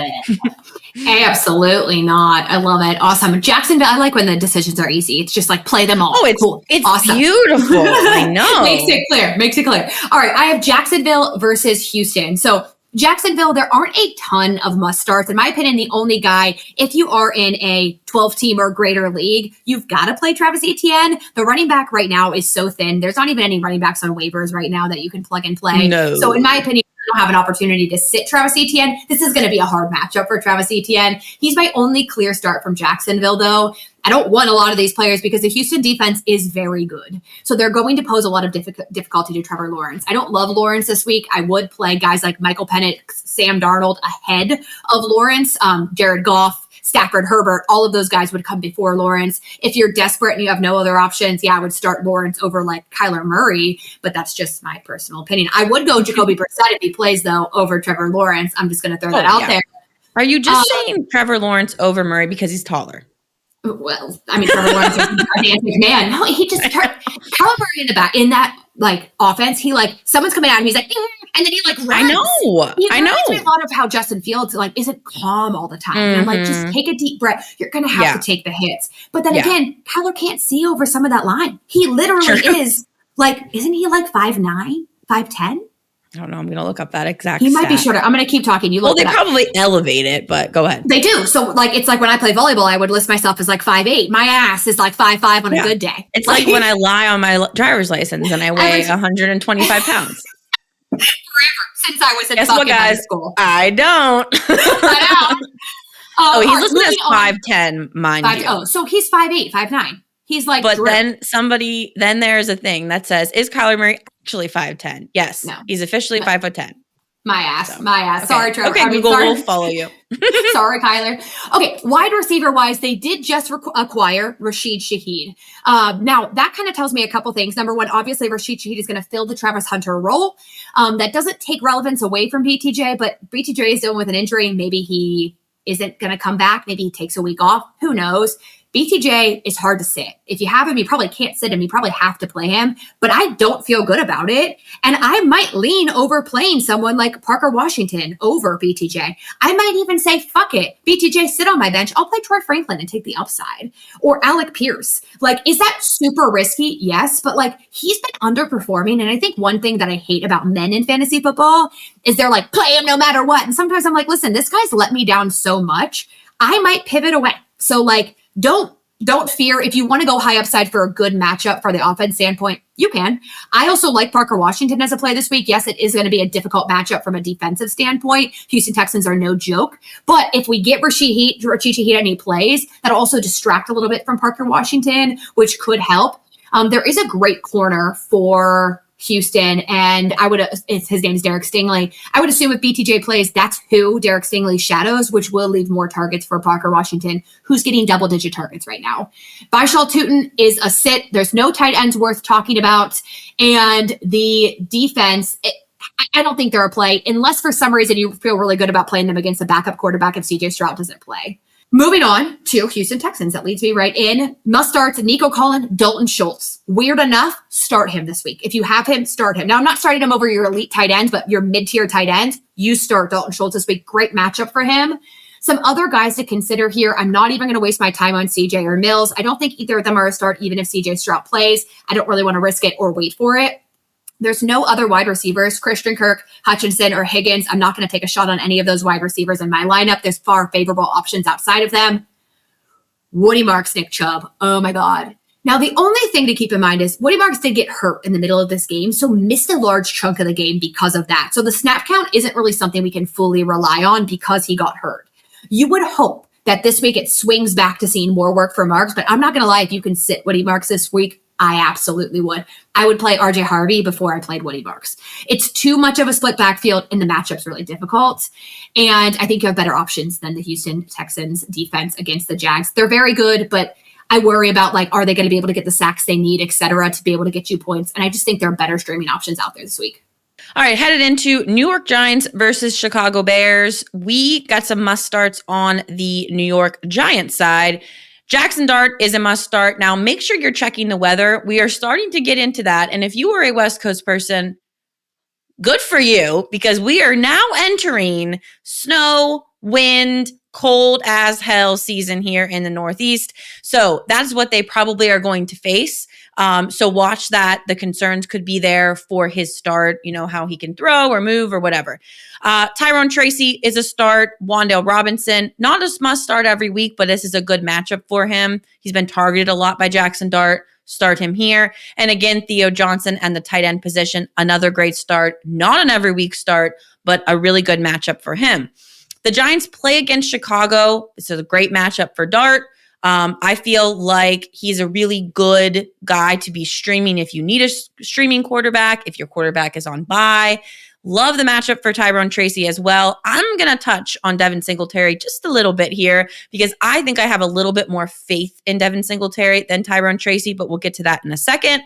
A: Absolutely not. I love it. Awesome. Jacksonville, I like when the decisions are easy. It's just like play them all.
B: Oh, it's
A: cool.
B: It's
A: awesome.
B: Beautiful. I know.
A: Makes it clear. All right. I have Jacksonville versus Houston. So Jacksonville, there aren't a ton of must starts. In my opinion, the only guy, if you are in a 12-team or greater league, you've got to play Travis Etienne. The running back right now is so thin. There's not even any running backs on waivers right now that you can plug and play.
B: No.
A: So in my opinion, you don't have an opportunity to sit Travis Etienne. This is going to be a hard matchup for Travis Etienne. He's my only clear start from Jacksonville, though. I don't want a lot of these players because the Houston defense is very good. So they're going to pose a lot of difficulty to Trevor Lawrence. I don't love Lawrence this week. I would play guys like Michael Penix, Sam Darnold ahead of Lawrence, Jared Goff, Stafford, Herbert. All of those guys would come before Lawrence. If you're desperate and you have no other options, I would start Lawrence over like Kyler Murray, but that's just my personal opinion. I would go Jacoby Brissett if he plays, though, over Trevor Lawrence. I'm just going to throw that out there.
B: Are you just saying Trevor Lawrence over Murray because he's taller?
A: Well, I mean, Trevor Lawrence is a gigantic man. No, he just turned Kyler Murray in the back in that like offense. He like someone's coming out and he's like, and then he like runs.
B: I know.
A: He reminds me a lot of how Justin Fields like isn't calm all the time. And I'm like, just take a deep breath. You're gonna have to take the hits. But then again, Kyler can't see over some of that line. He literally is like, isn't he like 5'9", 5'10"?
B: I don't know. I'm going to look up that exact
A: He might be shorter. I'm going to keep talking. You look
B: they probably elevate it, but go ahead.
A: They do. So, like, it's like when I play volleyball, I would list myself as like 5'8". My ass is like 5'5" on a good day.
B: It's like when I lie on my driver's license and I weigh 125 pounds.
A: Forever. Since I was in
B: Guess
A: fucking
B: what,
A: high
B: guys?
A: school.
B: I don't.
A: I know.
B: He's listed as 5'10", mind you.
A: Oh, so he's 5'8", 5'9". He's like,
B: but then there's a thing that says, is Kyler Murray actually 5'10"? Yes. No. He's officially 5'10".
A: My ass. Okay.
B: Sorry, Trevor. Okay, Google will follow you.
A: Sorry, Kyler. Okay, wide receiver wise, they did just acquire Rashid Shaheed. Now, that kind of tells me a couple things. Number one, obviously, Rashid Shaheed is going to fill the Travis Hunter role. That doesn't take relevance away from BTJ, but BTJ is dealing with an injury. Maybe he isn't going to come back. Maybe he takes a week off. Who knows? BTJ is hard to sit. If you have him, you probably can't sit him. You probably have to play him. But I don't feel good about it. And I might lean over playing someone like Parker Washington over BTJ. I might even say, fuck it. BTJ, sit on my bench. I'll play Troy Franklin and take the upside. Or Alec Pierce. Like, is that super risky? Yes. But like, he's been underperforming. And I think one thing that I hate about men in fantasy football is they're like, play him no matter what. And sometimes I'm like, listen, this guy's let me down so much. I might pivot away. So like, don't don't fear. If you want to go high upside for a good matchup for the offense standpoint, you can. I also like Parker Washington as a play this week. Yes, it is going to be a difficult matchup from a defensive standpoint. Houston Texans are no joke. But if we get Rashid Shaheed any plays, that'll also distract a little bit from Parker Washington, which could help. There is a great corner for Houston, and his name is Derek Stingley. I would assume if BTJ plays, that's who Derek Stingley shadows, which will leave more targets for Parker Washington, who's getting double-digit targets right now. Vishal Tootin is a sit. There's no tight ends worth talking about, and the defense, I don't think they're a play, unless for some reason you feel really good about playing them against a backup quarterback if CJ Stroud doesn't play. Moving on to Houston Texans. That leads me right in. Must starts Nico Collin, Dalton Schultz. Weird enough, start him this week. If you have him, start him. Now, I'm not starting him over your elite tight end, but your mid-tier tight end. You start Dalton Schultz this week. Great matchup for him. Some other guys to consider here. I'm not even going to waste my time on CJ or Mills. I don't think either of them are a start, even if CJ Stroud plays. I don't really want to risk it or wait for it. There's no other wide receivers, Christian Kirk, Hutchinson, or Higgins. I'm not going to take a shot on any of those wide receivers in my lineup. There's far favorable options outside of them. Woody Marks, Nick Chubb. Oh my God. Now, the only thing to keep in mind is Woody Marks did get hurt in the middle of this game, so missed a large chunk of the game because of that. So the snap count isn't really something we can fully rely on because he got hurt. You would hope that this week it swings back to seeing more work for Marks, but I'm not going to lie, if you can sit Woody Marks this week, I absolutely would. I would play RJ Harvey before I played Woody Marks. It's too much of a split backfield, and the matchup's really difficult. And I think you have better options than the Houston Texans defense against the Jags. They're very good, but I worry about, are they going to be able to get the sacks they need, et cetera, to be able to get you points. And I just think there are better streaming options out there this week.
B: All right, headed into New York Giants versus Chicago Bears. We got some must starts on the New York Giants side. Jackson Dart is a must start. Now, make sure you're checking the weather. We are starting to get into that. And if you are a West Coast person, good for you, because we are now entering snow, wind, cold as hell season here in the Northeast. So that's what they probably are going to face. So watch that. The concerns could be there for his start, how he can throw or move or whatever. Tyrone Tracy is a start. Wan'Dale Robinson, not a must start every week, but this is a good matchup for him. He's been targeted a lot by Jackson Dart. Start him here. And again, Theo Johnson and the tight end position, another great start. Not an every week start, but a really good matchup for him. The Giants play against Chicago. This is a great matchup for Dart. I feel like he's a really good guy to be streaming if you need a streaming quarterback, if your quarterback is on bye. Love the matchup for Tyrone Tracy as well. I'm going to touch on Devin Singletary just a little bit here because I think I have a little bit more faith in Devin Singletary than Tyrone Tracy, but we'll get to that in a second.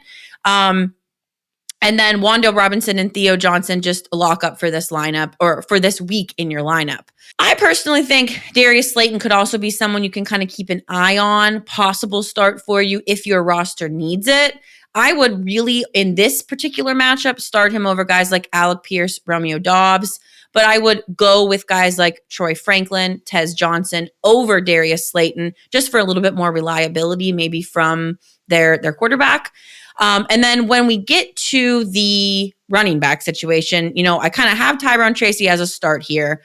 B: And then Wan'Dale Robinson and Theo Johnson just lock up for this lineup or for this week in your lineup. I personally think Darius Slayton could also be someone you can kind of keep an eye on, possible start for you if your roster needs it. I would really, in this particular matchup, start him over guys like Alec Pierce, Romeo Doubs, but I would go with guys like Troy Franklin, Tez Johnson over Darius Slayton just for a little bit more reliability, maybe from their quarterback. And then when we get to the running back situation, I kind of have Tyrone Tracy as a start here.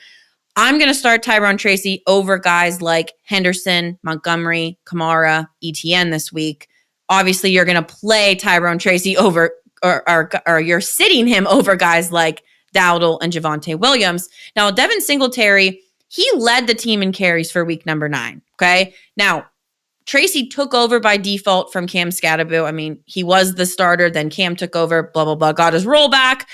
B: I'm going to start Tyrone Tracy over guys like Henderson, Montgomery, Kamara, ETN this week. Obviously, you're going to play Tyrone Tracy over, or you're sitting him over guys like Dowdle and Javonte Williams. Now, Devin Singletary, he led the team in carries for week number 9. Okay. Now, Tracy took over by default from Cam Scatterbo. I mean, he was the starter, then Cam took over, blah, blah, blah, got his rollback.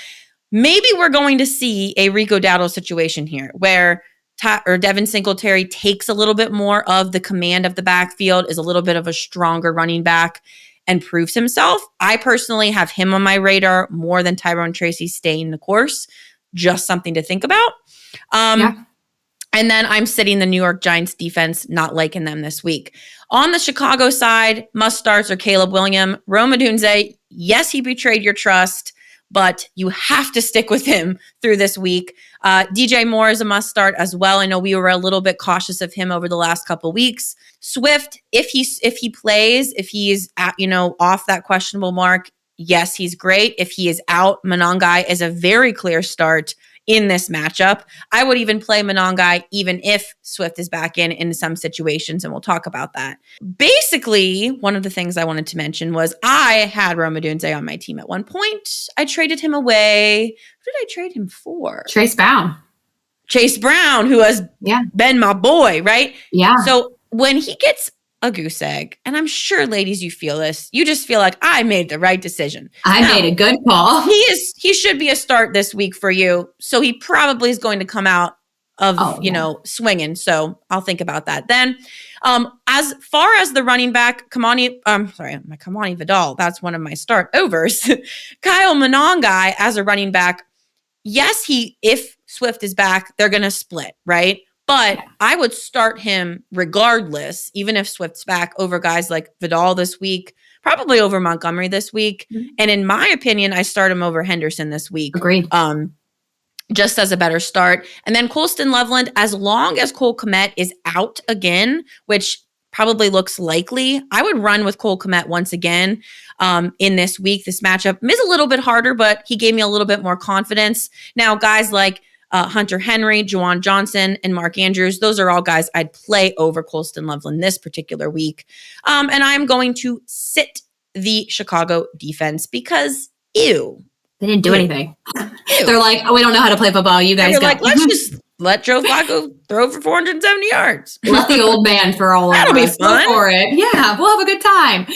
B: Maybe we're going to see a Rico Dowdle situation here where Devin Singletary takes a little bit more of the command of the backfield, is a little bit of a stronger running back, and proves himself. I personally have him on my radar more than Tyrone Tracy staying the course. Just something to think about. And then I'm sitting the New York Giants defense, not liking them this week. On the Chicago side, must starts are Caleb Williams, Rome Odunze. Yes, he betrayed your trust, but you have to stick with him through this week. DJ Moore is a must start as well. I know we were a little bit cautious of him over the last couple weeks. Swift, if he plays, if he's at, off that questionable mark, yes, he's great. If he is out, Monangai is a very clear start in this matchup. I would even play Monongai even if Swift is back in some situations, and we'll talk about that. Basically, one of the things I wanted to mention was I had Rome Odunze on my team at one point. I traded him away. Who did I trade him for?
A: Chase Brown,
B: who has been my boy, right?
A: Yeah.
B: So when he gets a goose egg, and I'm sure, ladies, you feel this. You just feel like I made the right decision.
A: I made a good call.
B: He should be a start this week for you. So he probably is going to come out of, swinging. So I'll think about that. Then as far as the running back, Kamani Vidal, that's one of my start overs. Kyle Monongai as a running back. Yes, if Swift is back, they're going to split, right? But I would start him regardless, even if Swift's back, over guys like Vidal this week, probably over Montgomery this week. Mm-hmm. And in my opinion, I start him over Henderson this week.
A: Agreed.
B: Just as a better start. And then Colston Loveland, as long as Cole Kmet is out again, which probably looks likely, I would run with Cole Kmet once again in this week. This matchup is a little bit harder, but he gave me a little bit more confidence. Now, guys like Hunter Henry, Juwan Johnson, and Mark Andrews, those are all guys I'd play over Colston Loveland this particular week. And I'm going to sit the Chicago defense because, ew.
A: They didn't do anything. They're like, we don't know how to play football. You guys go.
B: Like, let's just let Joe Flacco throw for 470 yards.
A: Let the old man throw all over.
B: That'll be fun.
A: Go for it. Yeah, we'll have a good time. Yeah.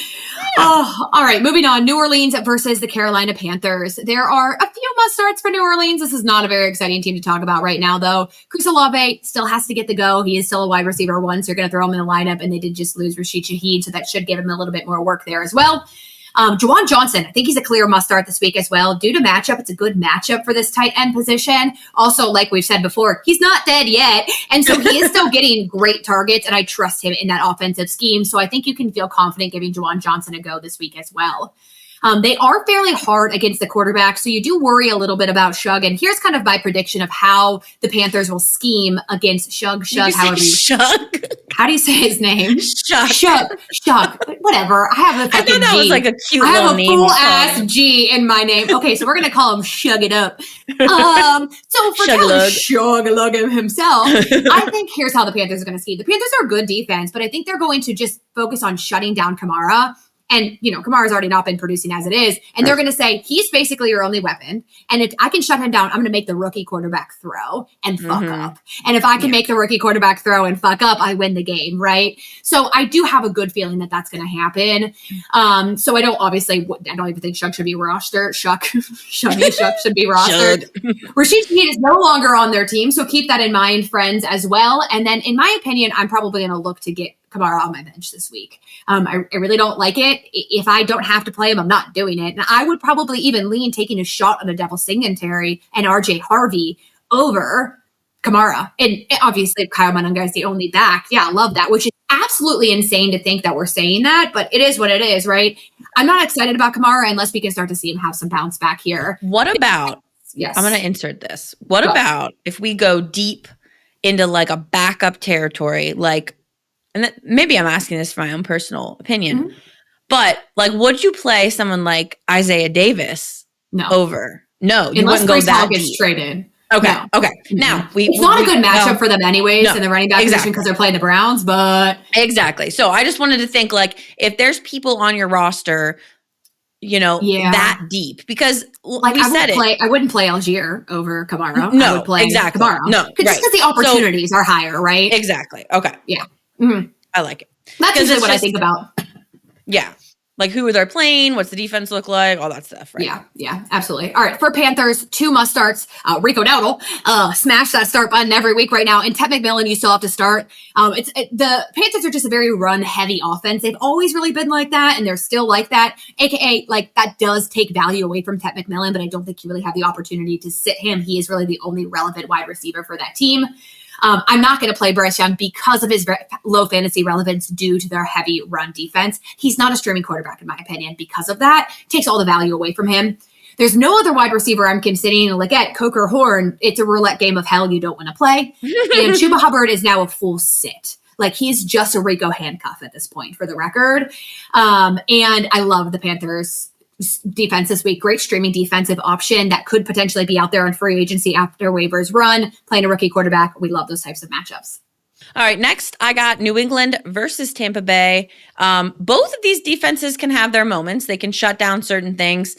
A: Oh, all right, moving on. New Orleans versus the Carolina Panthers. There are a few must starts for New Orleans. This is not a very exciting team to talk about right now, though. Chris Olave still has to get the go. He is still a wide receiver one, so you're going to throw him in the lineup, and they did just lose Rashid Shaheed, so that should give him a little bit more work there as well. Juwan Johnson, I think he's a clear must start this week as well. Due to matchup, it's a good matchup for this tight end position. Also, like we've said before, he's not dead yet. And so he is still getting great targets, and I trust him in that offensive scheme. So I think you can feel confident giving Juwan Johnson a go this week as well. They are fairly hard against the quarterback, so you do worry a little bit about Shug. And here's kind of my prediction of how the Panthers will scheme against Shug.
B: Shug?
A: How do you say his name?
B: Shug.
A: Whatever. I have a fucking
B: I thought that
A: G.
B: was like a cute
A: I
B: little
A: have a
B: name.
A: full ass G in my name. Okay, so we're gonna call him Shug It Up. So for telling Shug-a-lug himself, I think here's how the Panthers are gonna scheme. The Panthers are a good defense, but I think they're going to just focus on shutting down Kamara. And, Kamara's already not been producing as it is. And they're going to say, he's basically your only weapon. And if I can shut him down, I'm going to make the rookie quarterback throw and fuck up. And if I can make the rookie quarterback throw and fuck up, I win the game, right? So I do have a good feeling that that's going to happen. So I don't even think Shug should be rostered. Shug should be rostered. Rashid Shaheed is no longer on their team. So keep that in mind, friends, as well. And then in my opinion, I'm probably going to look to get Kamara on my bench this week. I really don't like it. If I don't have to play him, I'm not doing it. And I would probably even lean taking a shot on a Devil Singletary and RJ Harvey over Kamara. And obviously, Kyle Monongai is the only back. Yeah, I love that, which is absolutely insane to think that we're saying that, but it is what it is, right? I'm not excited about Kamara unless we can start to see him have some bounce back here.
B: What about, I'm going to insert this. What about if we go deep into like a backup territory, and maybe I'm asking this for my own personal opinion, but would you play someone like Isaiah Davis over? No, you
A: unless
B: wouldn't go that
A: gets
B: deep.
A: Traded.
B: Okay.
A: No.
B: Okay. Now
A: it's not a good matchup for them anyways in the running back position because they're playing the Browns, but
B: exactly. So I just wanted to think if there's people on your roster, that deep, because
A: I wouldn't play Algier over Kamara.
B: No,
A: I would play
B: exactly.
A: Kamara.
B: No,
A: just because the opportunities are higher, right?
B: Exactly. Okay.
A: Yeah. Mm-hmm.
B: I like it.
A: That's usually what I think about.
B: Yeah. Who are they playing? What's the defense look like? All that stuff, right?
A: Yeah, absolutely. All right, for Panthers, 2 must starts. Rico Dowdle, smash that start button every week right now. And Ted McMillan, you still have to start. The Panthers are just a very run-heavy offense. They've always really been like that, and they're still like that. AKA, that does take value away from Ted McMillan, but I don't think you really have the opportunity to sit him. He is really the only relevant wide receiver for that team. I'm not going to play Bryce Young because of his low fantasy relevance due to their heavy run defense. He's not a streaming quarterback, in my opinion, because of that. Takes all the value away from him. There's no other wide receiver I'm considering. Leggett, Coker, Horn, it's a roulette game of hell you don't want to play. And Chuba Hubbard is now a full sit. He's just a Rico handcuff at this point, for the record. And I love the Panthers defense this week. Great streaming defensive option that could potentially be out there on free agency after waivers run, playing a rookie quarterback. We love those types of matchups.
B: All right, next I got New England versus Tampa Bay. Both of these defenses can have their moments. They can shut down certain things.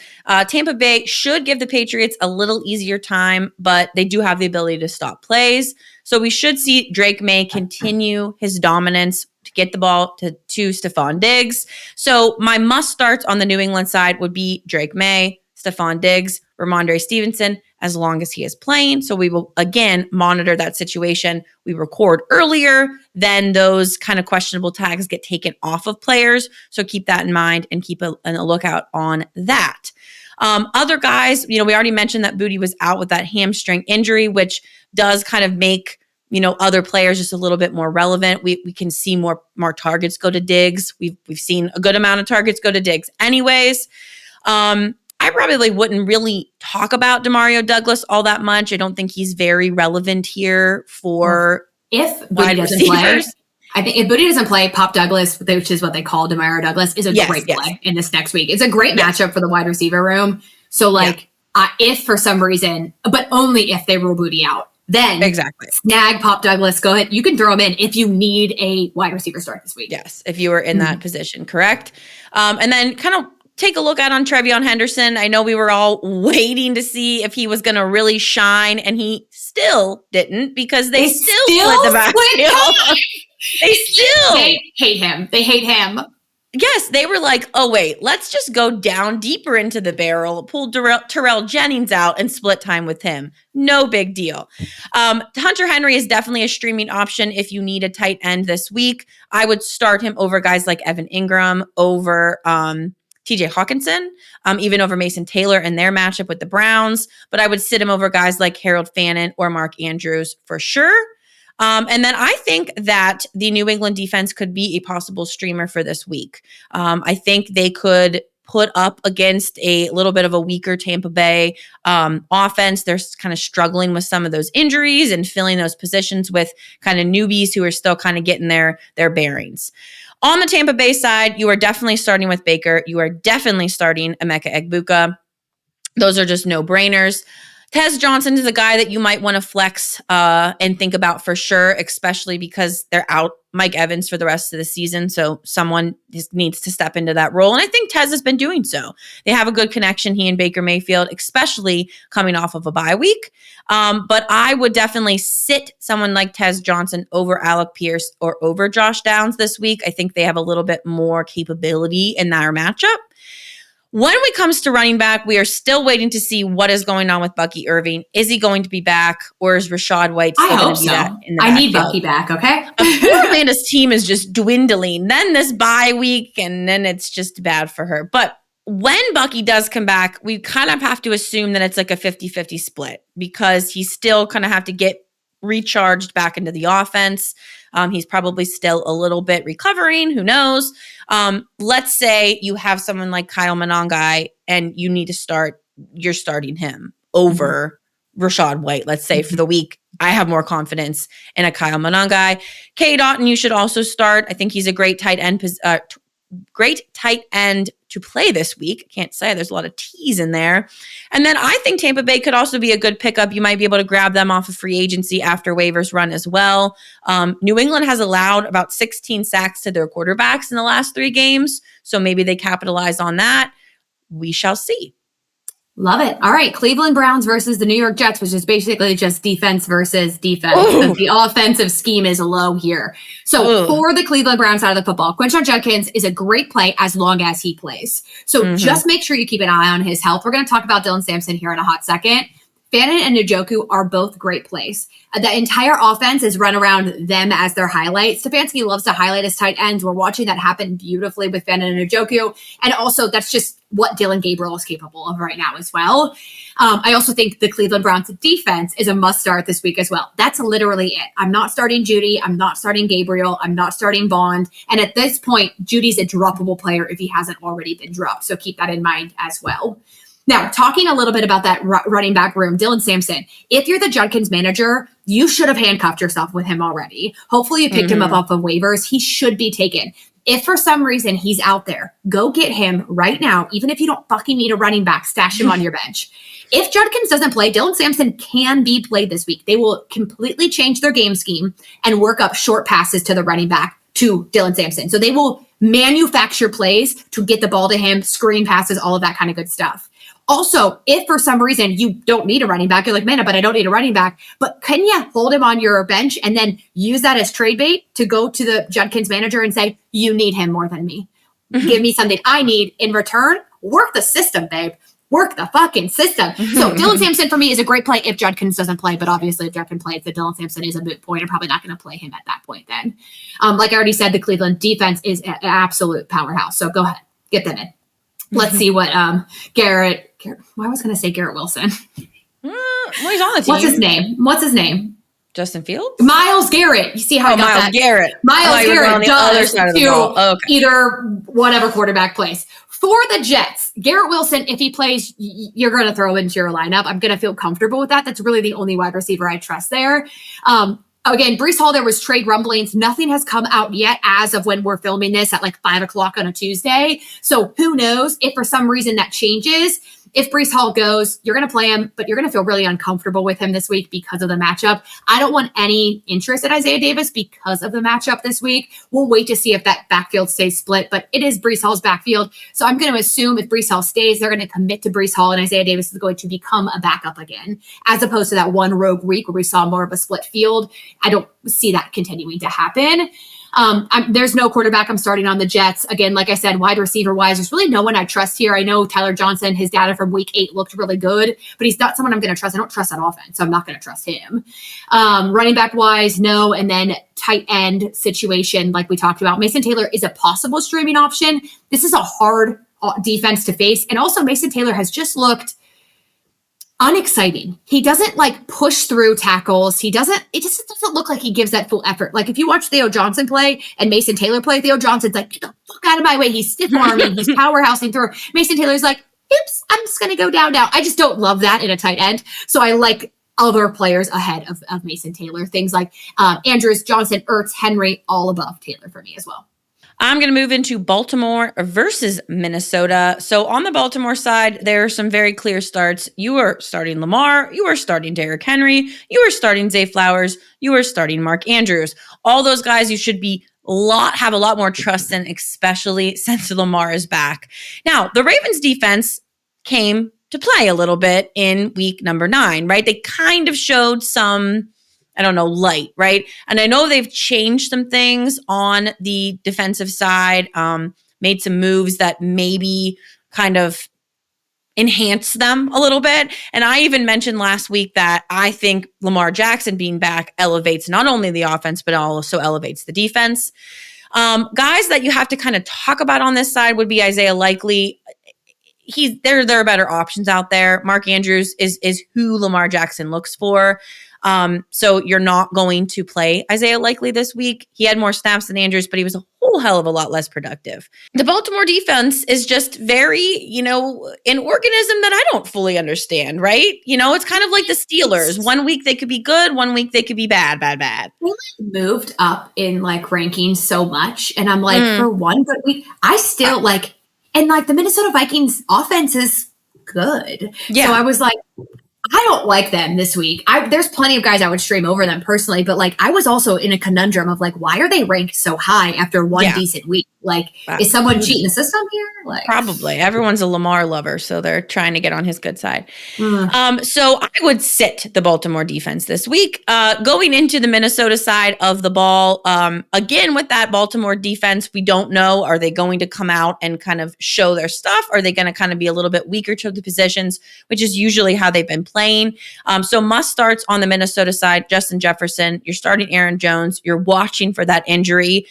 B: Tampa Bay should give the Patriots a little easier time, but they do have the ability to stop plays. So we should see Drake May continue his dominance to get the ball to Stephon Diggs. So my must starts on the New England side would be Drake May, Stephon Diggs, Ramondre Stevenson, as long as he is playing. So we will, again, monitor that situation. We record earlier, then those kind of questionable tags get taken off of players. So keep that in mind and keep a lookout on that. Other guys, we already mentioned that Booty was out with that hamstring injury, which does kind of make, other players just a little bit more relevant. We can see more targets go to Diggs. We've seen a good amount of targets go to Diggs anyways. I probably wouldn't really talk about Demario Douglas all that much. I don't think he's very relevant here for wide receivers.
A: I think if Booty doesn't play, Pop Douglas, which is what they call Demario Douglas, is a great play in this next week. It's a great matchup for the wide receiver room. So if for some reason, but only if they rule Booty out, then snag Pop Douglas. Go ahead. You can throw him in if you need a wide receiver start this week.
B: Yes, if you were in that position, correct? And then kind of take a look on TreVeyon Henderson. I know we were all waiting to see if he was going to really shine, and he still didn't because they still split the backfield. They
A: hate him. They hate him.
B: Yes, they were like, oh, wait, let's just go down deeper into the barrel, pull Terrell Jennings out and split time with him. No big deal. Hunter Henry is definitely a streaming option if you need a tight end this week. I would start him over guys like Evan Ingram, over TJ Hawkinson, even over Mason Taylor in their matchup with the Browns. But I would sit him over guys like Harold Fannin or Mark Andrews for sure. And then I think that the New England defense could be a possible streamer for this week. I think they could put up against a little bit of a weaker Tampa Bay offense. They're kind of struggling with some of those injuries and filling those positions with kind of newbies who are still kind of getting their bearings. On the Tampa Bay side, you are definitely starting with Baker. You are definitely starting Emeka Egbuka. Those are just no-brainers. Tez Johnson is a guy that you might want to flex and think about for sure, especially because they're out Mike Evans for the rest of the season. So someone needs to step into that role. And I think Tez has been doing so. They have a good connection, he and Baker Mayfield, especially coming off of a bye week. But I would definitely sit someone like Tez Johnson over Alec Pierce or over Josh Downs this week. I think they have a little bit more capability in their matchup. When it comes to running back, we are still waiting to see what is going on with Bucky Irving. Is he going to be back, or is Rashad White still going to be that in the backfield?
A: I need Bucky back, okay?
B: Amanda's team is just dwindling. Then this bye week, and then it's just bad for her. But when Bucky does come back, we kind of have to assume that it's like a 50-50 split because he's still kind of have to get recharged back into the offense. He's probably still a little bit recovering. Who knows? Let's say you have someone like Kyle Monangai and you need to start, you're starting him over Rashad White, let's say for the week. I have more confidence in a Kyle Monangai. K. Dotton, you should also start. I think he's a great tight end to play this week. Can't say, there's a lot of T's in there. And then I think Tampa Bay could also be a good pickup. You might be able to grab them off of free agency after waivers run as well. New England has allowed about 16 sacks to their quarterbacks in the last 3 games. So maybe they capitalize on that. We shall see.
A: Love it. All right. Cleveland Browns versus the New York Jets, which is basically just defense versus defense. The offensive scheme is low here. So for the Cleveland Browns side of the football, Quinshon Judkins is a great play as long as he plays. So just make sure you keep an eye on his health. We're going to talk about Dylan Sampson here in a hot second. Fannin and Njoku are both great plays. The entire offense is run around them as their highlight. Stefanski loves to highlight his tight ends. We're watching that happen beautifully with Fannin and Njoku. And also, that's just what Dylan Gabriel is capable of right now as well. I also think the Cleveland Browns defense is a must start this week as well. That's literally it. I'm not starting Judy. I'm not starting Gabriel. I'm not starting Bond. And at this point, Judy's a droppable player if he hasn't already been dropped. So keep that in mind as well. Now, talking a little bit about that running back room, Dylan Sampson, if you're the Judkins manager, you should have handcuffed yourself with him already. Hopefully you picked him up off of waivers. He should be taken. If for some reason he's out there, go get him right now. Even if you don't fucking need a running back, stash him on your bench. If Judkins doesn't play, Dylan Sampson can be played this week. They will completely change their game scheme and work up short passes to the running back to Dylan Sampson. So they will manufacture plays to get the ball to him, screen passes, all of that kind of good stuff. Also, if for some reason you don't need a running back, you're like, man, but I don't need a running back. But can you hold him on your bench and then use that as trade bait to go to the Judkins manager and say, you need him more than me. Give me something I need in return. Work the system, babe. Work the fucking system. So Dylan Sampson for me is a great play if Judkins doesn't play. But obviously if Judkins plays, then Dylan Sampson is a moot point. I'm probably not going to play him at that point then. Like I already said, the Cleveland defense is an absolute powerhouse. So go ahead. Get them in. Let's see what Garrett, I was going to say Garrett Wilson.
B: Well, he's on the team.
A: What's his name?
B: Justin Fields?
A: Myles Garrett. You see how I got
B: Myles
A: that?
B: Garrett.
A: Myles Garrett
B: on the other side of the ball. Okay.
A: Either whatever quarterback plays. For the Jets, Garrett Wilson, if he plays, you're going to throw into your lineup. I'm going to feel comfortable with that. That's really the only wide receiver I trust there. Again, Breece Hall, there was trade rumblings. Nothing has come out yet as of when we're filming this at like 5 o'clock on a Tuesday. So who knows if for some reason that changes. If Breece Hall goes, you're going to play him, but you're going to feel really uncomfortable with him this week because of the matchup. I don't want any interest in Isaiah Davis because of the matchup this week. We'll wait to see if that backfield stays split, but it is Breece Hall's backfield. So I'm going to assume if Breece Hall stays, they're going to commit to Breece Hall and Isaiah Davis is going to become a backup again, as opposed to that one rogue week where we saw more of a split field. I don't see that continuing to happen. There's no quarterback I'm starting on the Jets. Again, like I said, wide receiver wise, there's really no one I trust here. I know Tyler Johnson, his data from week 8 looked really good, but he's not someone I'm going to trust. I don't trust that offense, so I'm not going to trust him. Running back wise, no. And then tight end situation, like we talked about, Mason Taylor is a possible streaming option. This is a hard defense to face. And also Mason Taylor has just looked unexciting. He doesn't like push through tackles. It just doesn't look like he gives that full effort. Like if you watch Theo Johnson play and Mason Taylor play, Theo Johnson's like, get the fuck out of my way. He's stiff arming. He's powerhousing through. Mason Taylor's like, oops, I'm just going to go down now. I just don't love that in a tight end. So I like other players ahead of Mason Taylor. Things like Andrews, Johnson, Ertz, Henry, all above Taylor for me as well.
B: I'm going to move into Baltimore versus Minnesota. So on the Baltimore side, there are some very clear starts. You are starting Lamar. You are starting Derrick Henry. You are starting Zay Flowers. You are starting Mark Andrews. All those guys you should have a lot more trust in, especially since Lamar is back. Now, the Ravens defense came to play a little bit in week number 9, right? They kind of showed some, light, right? And I know they've changed some things on the defensive side, made some moves that maybe kind of enhance them a little bit. And I even mentioned last week that I think Lamar Jackson being back elevates not only the offense, but also elevates the defense. Guys that you have to kind of talk about on this side would be Isaiah Likely. There are better options out there. Mark Andrews is who Lamar Jackson looks for. So you're not going to play Isaiah Likely this week. He had more snaps than Andrews, but he was a whole hell of a lot less productive. The Baltimore defense is just very, an organism that I don't fully understand, right? It's kind of like the Steelers. One week they could be good, one week they could be bad.
A: They moved up in rankings so much. And I'm like, for one good week, I still and the Minnesota Vikings offense is good. Yeah. So I was like, I don't like them this week. There's plenty of guys I would stream over them personally, but I was also in a conundrum of why are they ranked so high after one decent week? Is someone cheating the system here?
B: Probably. Everyone's a Lamar lover, so they're trying to get on his good side. So I would sit the Baltimore defense this week. Going into the Minnesota side of the ball, again, with that Baltimore defense, we don't know, are they going to come out and kind of show their stuff? Are they going to kind of be a little bit weaker to the positions, which is usually how they've been playing? So must starts on the Minnesota side, Justin Jefferson. You're starting Aaron Jones. You're watching for that injury.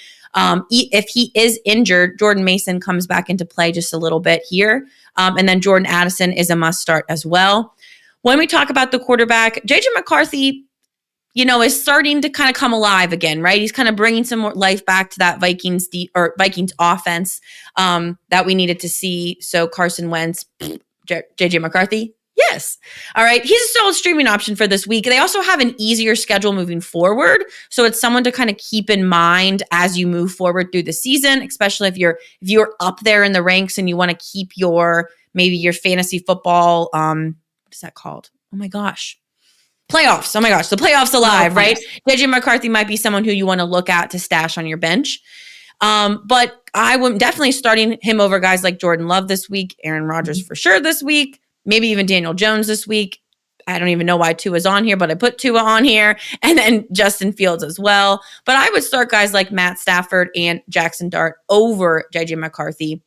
B: If he is injured, Jordan Mason comes back into play just a little bit here. And then Jordan Addison is a must start as well. When we talk about the quarterback, JJ McCarthy, is starting to kind of come alive again, right? He's kind of bringing some more life back to that Vikings offense that we needed to see. So Carson Wentz, JJ McCarthy, this. All right. He's a solid streaming option for this week. They also have an easier schedule moving forward. So it's someone to kind of keep in mind as you move forward through the season, especially if you're up there in the ranks and you want to keep maybe your fantasy football, what is that called? Oh my gosh. Playoffs. Oh my gosh. The playoffs alive, right? JJ McCarthy might be someone who you want to look at to stash on your bench. But I would definitely starting him over guys like Jordan Love this week, Aaron Rodgers for sure this week, maybe even Daniel Jones this week. I don't even know why Tua is on here, but I put Tua on here, and then Justin Fields as well. But I would start guys like Matt Stafford and Jackson Dart over JJ McCarthy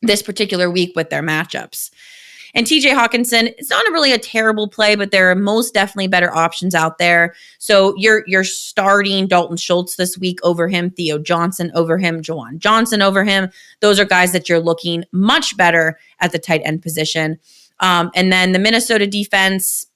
B: this particular week with their matchups. And TJ Hawkinson, it's not really a terrible play, but there are most definitely better options out there. So you're starting Dalton Schultz this week over him, Theo Johnson over him, Jawan Johnson over him. Those are guys that you're looking much better at the tight end position. And then the Minnesota defense,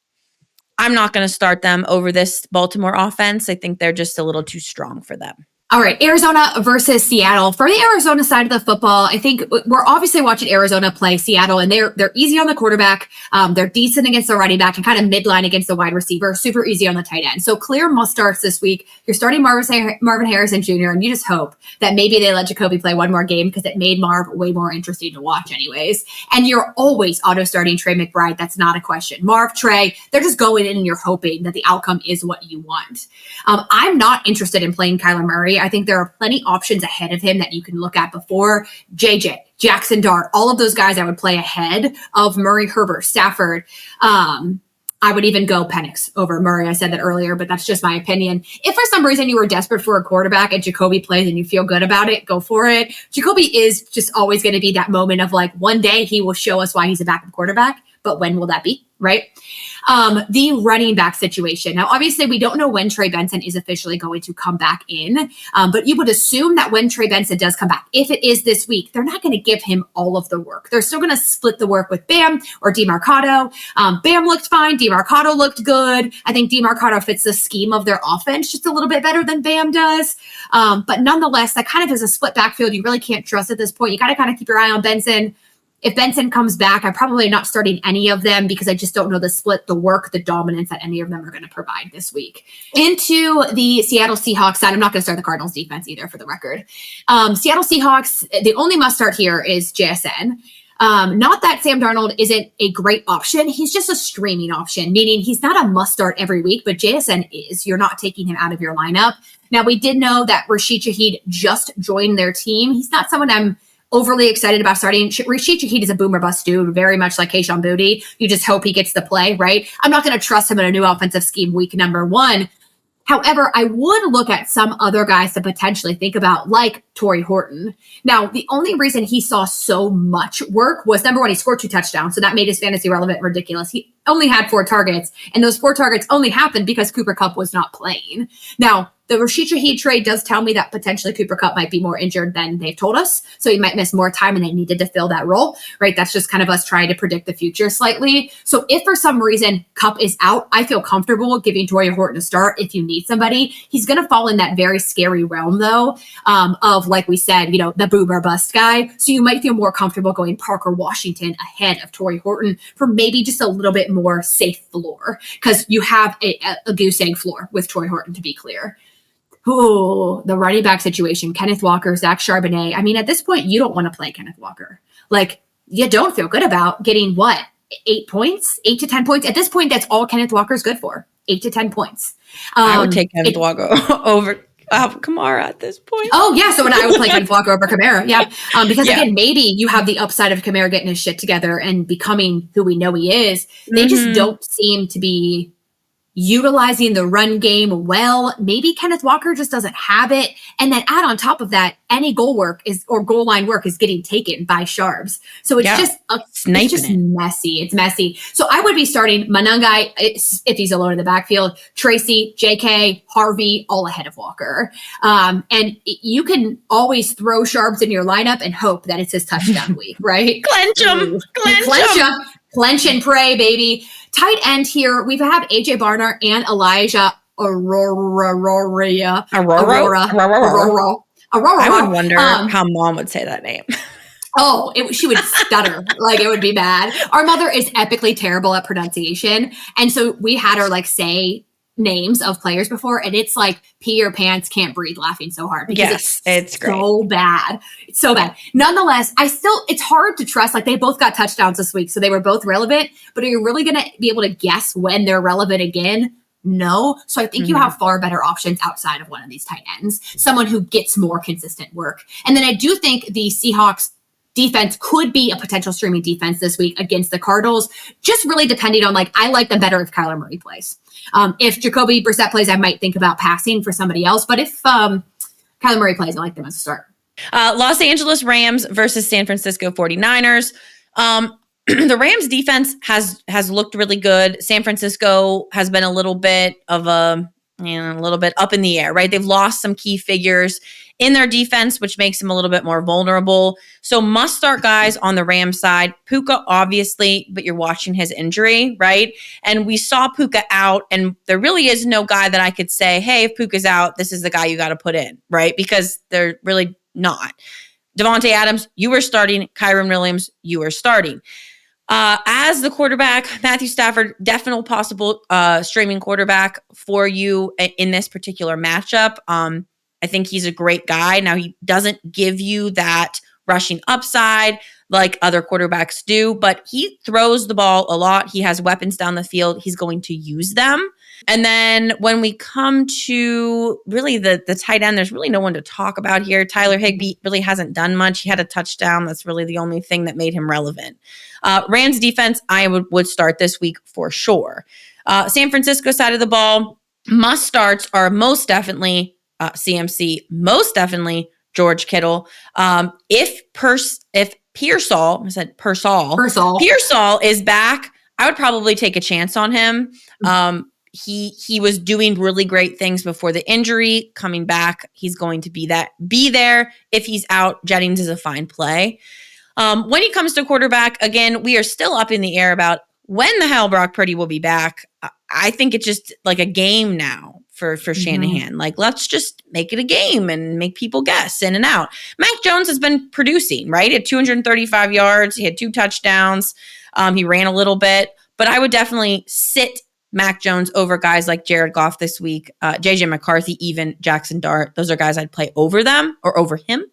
B: I'm not going to start them over this Baltimore offense. I think they're just a little too strong for them.
A: All right, Arizona versus Seattle. For the Arizona side of the football, I think we're obviously watching Arizona play Seattle, and they're easy on the quarterback. They're decent against the running back and kind of midline against the wide receiver, super easy on the tight end. So clear must starts this week. You're starting Marvin Harrison Jr., and you just hope that maybe they let Jacoby play one more game because it made Marv way more interesting to watch anyways. And you're always auto-starting Trey McBride. That's not a question. Marv, Trey, they're just going in and you're hoping that the outcome is what you want. I'm not interested in playing Kyler Murray. I think there are plenty options ahead of him that you can look at before. JJ, Jackson Dart, all of those guys I would play ahead of Murray, Herbert, Stafford. I would even go Penix over Murray. I said that earlier, but that's just my opinion. If for some reason you were desperate for a quarterback and Jacoby plays and you feel good about it, go for it. Jacoby is just always going to be that moment of like, one day he will show us why he's a backup quarterback, but when will that be, right? The running back situation. Now, obviously, we don't know when Trey Benson is officially going to come back in, but you would assume that when Trey Benson does come back, if it is this week, they're not going to give him all of the work. They're still going to split the work with Bam or DeMarcado. Bam looked fine. DeMarcado looked good. I think DeMarcado fits the scheme of their offense just a little bit better than Bam does. But nonetheless, that kind of is a split backfield. You really can't trust at this point. You got to kind of keep your eye on Benson. If Benson comes back, I'm probably not starting any of them because I just don't know the split, the work, the dominance that any of them are going to provide this week. Into the Seattle Seahawks side, I'm not going to start the Cardinals defense either, for the record. Seattle Seahawks, the only must start here is JSN. Not that Sam Darnold isn't a great option. He's just a streaming option, meaning he's not a must start every week, but JSN is. You're not taking him out of your lineup. Now, we did know that Rashid Shaheed just joined their team. He's not someone I'm overly excited about starting. Rashid Shaheed is a boomer bust dude, very much like Kayshon Boutte. You just hope he gets the play, right? I'm not going to trust him in a new offensive scheme week number one. However, I would look at some other guys to potentially think about, like Torrey Horton. Now, the only reason he saw so much work was, number one, he scored 2 touchdowns, so that made his fantasy relevant ridiculous. He only had 4 targets, and those 4 targets only happened because Cooper Kupp was not playing. Now, the Rashid Shaheed trade does tell me that potentially Cooper Kupp might be more injured than they've told us, so he might miss more time and they needed to fill that role, right? That's just kind of us trying to predict the future slightly. So if for some reason Kupp is out, I feel comfortable giving Torrey Horton a start if you need somebody. He's going to fall in that very scary realm, though, of, like we said, you know, the boomer bust guy. So you might feel more comfortable going Parker Washington ahead of Torrey Horton for maybe just a little bit more safe floor, because you have a goose egg floor with Torrey Horton, to be clear. Oh, the running back situation, Kenneth Walker, Zach Charbonnet. I mean, at this point, you don't want to play Kenneth Walker. Like, you don't feel good about getting, 8 points? 8 to 10 points? At this point, that's all Kenneth Walker's good for, 8 to 10 points.
B: I would take Kenneth Walker over Kamara at this point.
A: Oh, yeah. So when I would play Kenneth Walker over Kamara. Yeah. Because, again, maybe you have the upside of Kamara getting his shit together and becoming who we know he is. They just don't seem to be utilizing the run game well. Maybe Kenneth Walker just doesn't have it. And then add on top of that, any goal line work is getting taken by Sharps. So it's just messy. It's messy. So I would be starting Manungai if he's alone in the backfield, Tracy, JK, Harvey, all ahead of Walker. And you can always throw Sharps in your lineup and hope that it's his touchdown week, right?
B: Clench him.
A: Clench and pray, baby. Tight end here, we've had AJ Barner and Elijah Aurora.
B: I would wonder how mom would say that name.
A: Oh, she would stutter. Like, it would be bad. Our mother is epically terrible at pronunciation. And so we had her like say names of players before, and it's like pee your pants, can't breathe, laughing so hard because it's great. So bad. It's so bad. Nonetheless, it's hard to trust. Like, they both got touchdowns this week, so they were both relevant, but are you really going to be able to guess when they're relevant again? No. So I think you have far better options outside of one of these tight ends, someone who gets more consistent work. And then I do think the Seahawks defense could be a potential streaming defense this week against the Cardinals, just really depending on, like, I like them better if Kyler Murray plays. If Jacoby Brissett plays, I might think about passing for somebody else. But if Kyler Murray plays, I like them as a start.
B: Los Angeles Rams versus San Francisco 49ers. The Rams defense has looked really good. San Francisco has been a little bit of a little bit up in the air, right? They've lost some key figures in their defense, which makes them a little bit more vulnerable. So must start guys on the Rams side. Puka, obviously, but you're watching his injury, right? And we saw Puka out, and there really is no guy that I could say, hey, if Puka's out, this is the guy you got to put in, right? Because they're really not. Devontae Adams, you were starting. Kyron Williams, you were starting. As the quarterback, Matthew Stafford, definitely possible streaming quarterback for you in this particular matchup. I think he's a great guy. Now, he doesn't give you that rushing upside like other quarterbacks do, but he throws the ball a lot. He has weapons down the field. He's going to use them. And then when we come to really the tight end, there's really no one to talk about here. Tyler Higbee really hasn't done much. He had a touchdown. That's really the only thing that made him relevant. Rams defense, I would start this week for sure. San Francisco side of the ball, must starts are most definitely CMC, most definitely George Kittle. If Pearsall is back, I would probably take a chance on him. He was doing really great things before the injury. Coming back, he's going to be there. If he's out, Jennings is a fine play. When he comes to quarterback, again, we are still up in the air about when the hell Brock Purdy will be back. I think it's just like a game now for Shanahan. Like, let's just make it a game and make people guess in and out. Mac Jones has been producing, right? He had 235 yards. He had 2 touchdowns. He ran a little bit. But I would definitely sit Mac Jones over guys like Jared Goff this week, JJ McCarthy, even Jackson Dart. Those are guys I'd play over them or over him.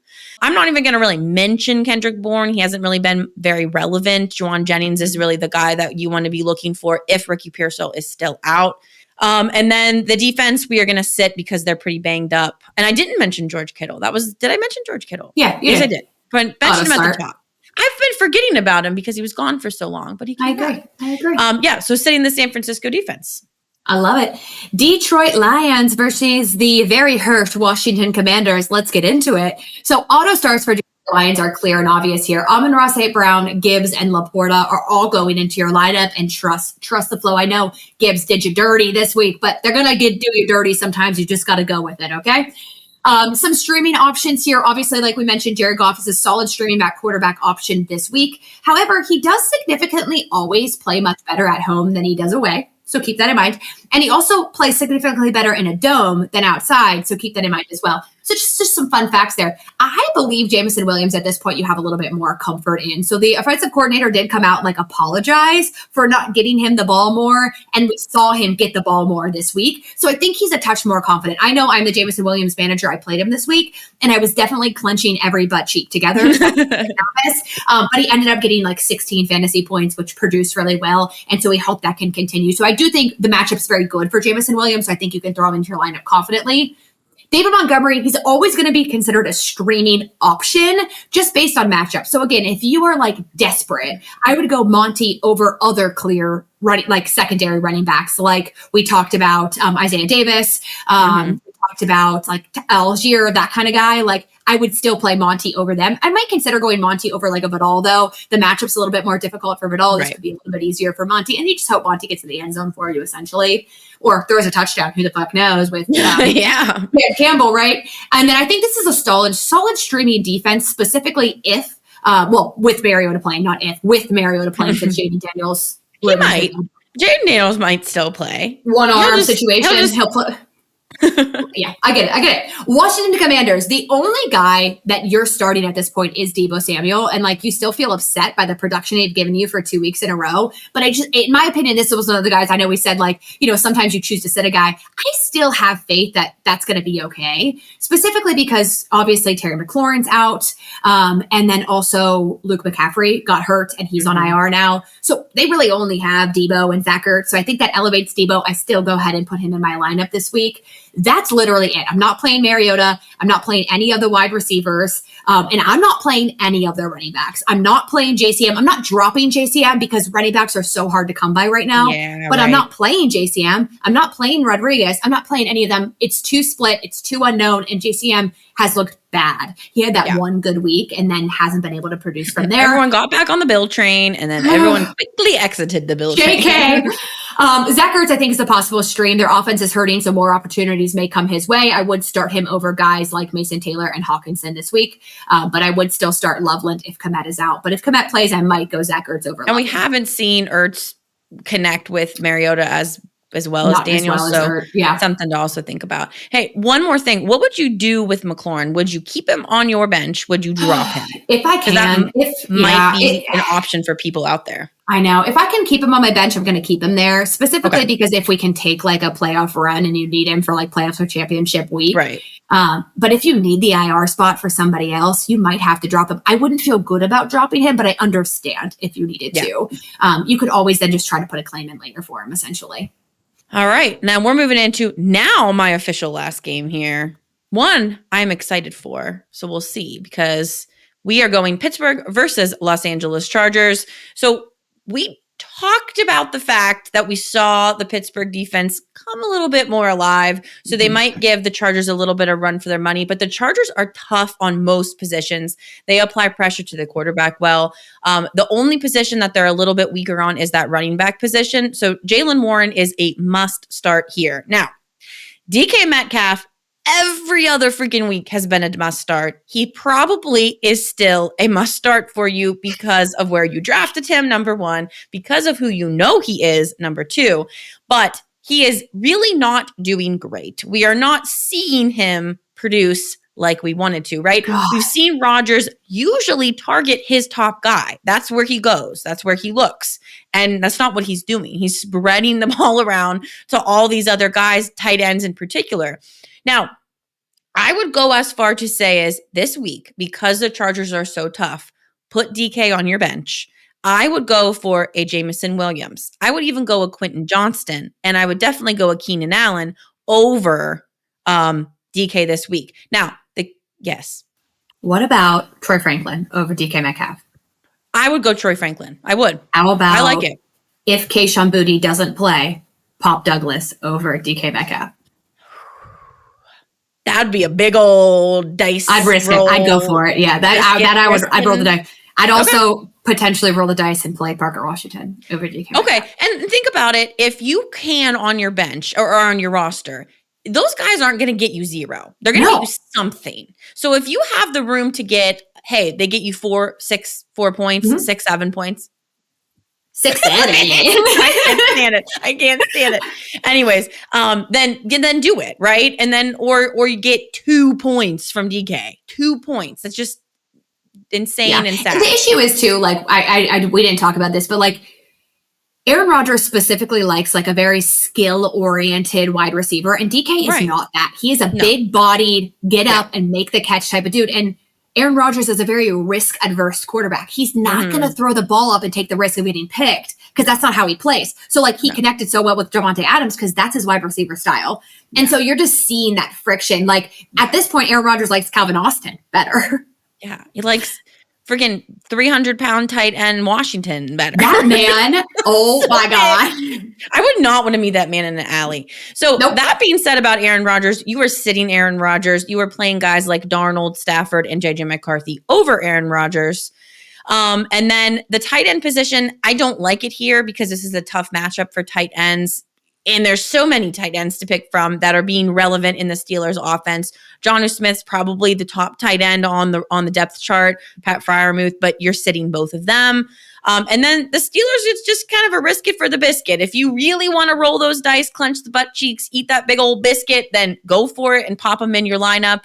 B: I'm not even going to really mention Kendrick Bourne. He hasn't really been very relevant. Juwan Jennings is really the guy that you want to be looking for if Ricky Pearsall is still out. And then the defense, we are going to sit because they're pretty banged up. And I didn't mention George Kittle. Did I mention George Kittle?
A: Yeah.
B: Yes, I did. But mentioned him at the top. I've been forgetting about him because he was gone for so long, but he came back.
A: I agree.
B: So sitting the San Francisco defense.
A: I love it. Detroit Lions versus the very hurt Washington Commanders. Let's get into it. So auto starts for Detroit Lions are clear and obvious here. Amon-Ra St. Brown, Gibbs, and Laporta are all going into your lineup, and trust the flow. I know Gibbs did you dirty this week, but they're going to do you dirty sometimes. You just got to go with it, okay? Some streaming options here. Obviously, like we mentioned, Jared Goff is a solid streaming back quarterback option this week. However, he does significantly always play much better at home than he does away. So keep that in mind. And he also plays significantly better in a dome than outside. So keep that in mind as well. So just some fun facts there. I believe Jameson Williams at this point you have a little bit more comfort in. So the offensive coordinator did come out and like apologize for not getting him the ball more. And we saw him get the ball more this week. So I think he's a touch more confident. I know I'm the Jameson Williams manager. I played him this week and I was definitely clenching every butt cheek together. But he ended up getting like 16 fantasy points, which produced really well. And so we hope that can continue. So I do think the matchup's very good for Jameson Williams. So I think you can throw him into your lineup confidently. David Montgomery, he's always going to be considered a streaming option just based on matchup. So again, if you are like desperate, I would go Monty over other clear running, like secondary running backs. Like we talked about Isaiah Davis. We talked about like Algier, that kind of guy. Like I would still play Monty over them. I might consider going Monty over like a Vidal though. The matchup's a little bit more difficult for Vidal. This could be a little bit easier for Monty. And you just hope Monty gets to the end zone for you essentially. Or throws a touchdown, who the fuck knows, with Campbell, right? And then I think this is a solid streaming defense, specifically if, with Mariota playing, not if, with Mariota playing, since Jaden Daniels.
B: Jaden Daniels might still play.
A: One arm situation. He'll play. Yeah, I get it. Washington Commanders, the only guy that you're starting at this point is Deebo Samuel. And like, you still feel upset by the production he'd given you for 2 weeks in a row. But in my opinion, this was one of the guys, I know we said like, sometimes you choose to sit a guy. I still have faith that that's going to be okay. Specifically because obviously Terry McLaurin's out. And then also Luke McCaffrey got hurt and he's on IR now. So they really only have Deebo and Zach Ertz. So I think that elevates Deebo. I still go ahead and put him in my lineup this week. That's literally it. I'm not playing Mariota. I'm not playing any of the wide receivers. And I'm not playing any of the running backs. I'm not playing JCM. I'm not dropping JCM because running backs are so hard to come by right now.
B: Yeah,
A: but right. I'm not playing JCM. I'm not playing Rodriguez. I'm not playing any of them. It's too split. It's too unknown. And JCM has looked bad. He had that one good week and then hasn't been able to produce from there.
B: Everyone got back on the Bill train and then everyone quickly exited the Bill train.
A: JK. Zach Ertz, I think, is a possible stream. Their offense is hurting, so more opportunities may come his way. I would start him over guys like Mason Taylor and Hawkinson this week, but I would still start Loveland if Kmet is out. But if Kmet plays, I might go Zach Ertz over
B: And
A: Loveland.
B: we haven't seen Ertz connect with Mariota as well as Daniel, so something to also think about. Hey, one more thing. What would you do with McLaurin? Would you keep him on your bench? Would you drop him?
A: If I can.
B: That might be an option for people out there.
A: I know. If I can keep him on my bench, I'm going to keep him there, specifically because if we can take like a playoff run and you need him for like playoffs or championship week.
B: Right.
A: But if you need the IR spot for somebody else, you might have to drop him. I wouldn't feel good about dropping him, but I understand if you needed to. You could always then just try to put a claim in later for him, essentially.
B: All right. Now we're moving into my official last game here. One I'm excited for. So we'll see, because we are going Pittsburgh versus Los Angeles Chargers. So we talked about the fact that we saw the Pittsburgh defense come a little bit more alive. So they might give the Chargers a little bit of run for their money, but the Chargers are tough on most positions. They apply pressure to the quarterback well. The only position that they're a little bit weaker on is that running back position. So Jaylen Warren is a must start here. Now, DK Metcalf every other freaking week has been a must start. He probably is still a must start for you because of where you drafted him, number one, because of who you know he is, number two. But he is really not doing great. We are not seeing him produce like we wanted to, right? God. We've seen Rodgers usually target his top guy. That's where he goes. That's where he looks. And that's not what he's doing. He's spreading the ball around to all these other guys, tight ends in particular. Now, I would go as far to say as this week, because the Chargers are so tough, put DK on your bench. I would go for a Jameson Williams. I would even go a Quentin Johnston, and I would definitely go a Keenan Allen over DK this week. Now, yes.
A: What about Troy Franklin over DK Metcalf?
B: I would go Troy Franklin. I would.
A: How about
B: I like it.
A: If Kayshon Boutte doesn't play, Pop Douglas over DK Metcalf?
B: That'd be a big old dice.
A: I'd risk it. I'd go for it. Yeah, I'd roll the dice. I'd also potentially roll the dice and play Parker Washington over DK.
B: Okay, and think about it. If you can on your bench or on your roster, those guys aren't going to get you zero. They're going to get you something. So if you have the room to get, they get you 4 points, 6, 7 points.
A: 6, 7.
B: I can't stand it. Anyways, then do it, right? And then or you get 2 points from DK. 2 points. That's just insane and sad.
A: The issue is too, like we didn't talk about this, but like Aaron Rodgers specifically likes like a very skill-oriented wide receiver, and DK is not that. He is a big-bodied, get up and make the catch type of dude. And Aaron Rodgers is a very risk-adverse quarterback. He's not going to throw the ball up and take the risk of getting picked because that's not how he plays. So, like, he connected so well with Javonte Adams because that's his wide receiver style. And so you're just seeing that friction. Like, at this point, Aaron Rodgers likes Calvin Austin better.
B: Yeah, he likes friggin' 300-pound tight end Washington better.
A: That man, oh my God.
B: I would not want to meet that man in an alley. So that being said about Aaron Rodgers, you were sitting Aaron Rodgers. You were playing guys like Darnold, Stafford, and JJ McCarthy over Aaron Rodgers. And then the tight end position, I don't like it here because this is a tough matchup for tight ends. And there's so many tight ends to pick from that are being relevant in the Steelers offense. Jonnu Smith's probably the top tight end on the depth chart, Pat Freiermuth, but you're sitting both of them. And then the Steelers, it's just kind of a risk it for the biscuit. If you really want to roll those dice, clench the butt cheeks, eat that big old biscuit, then go for it and pop them in your lineup.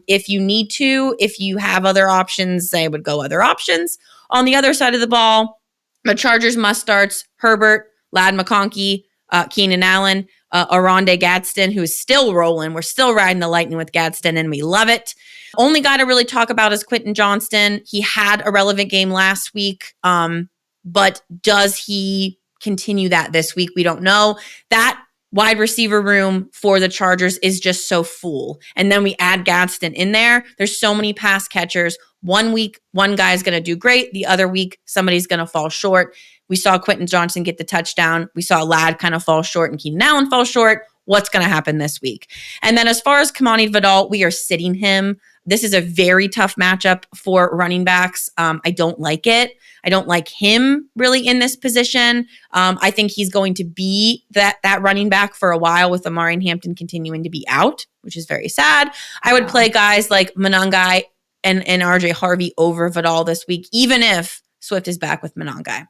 B: If you need to, if you have other options, I would go other options. On the other side of the ball, the Chargers must starts Herbert, Ladd McConkey, Keenan Allen, Oronde Gadsden, who's still rolling. We're still riding the lightning with Gadsden, and we love it. Only guy to really talk about is Quentin Johnston. He had a relevant game last week, but does he continue that this week? We don't know. That wide receiver room for the Chargers is just so full. And then we add Gadsden in there. There's so many pass catchers. One week, one guy's going to do great. The other week, somebody's going to fall short. We saw Quentin Johnston get the touchdown. We saw Ladd kind of fall short and Keenan Allen fall short. What's going to happen this week? And then as far as Kamani Vidal, we are sitting him. This is a very tough matchup for running backs. I don't like it. I don't like him really in this position. I think he's going to be that running back for a while with Amari and Hampton continuing to be out, which is very sad. I would play guys like Monangai and RJ Harvey over Vidal this week, even if Swift is back with Monangai.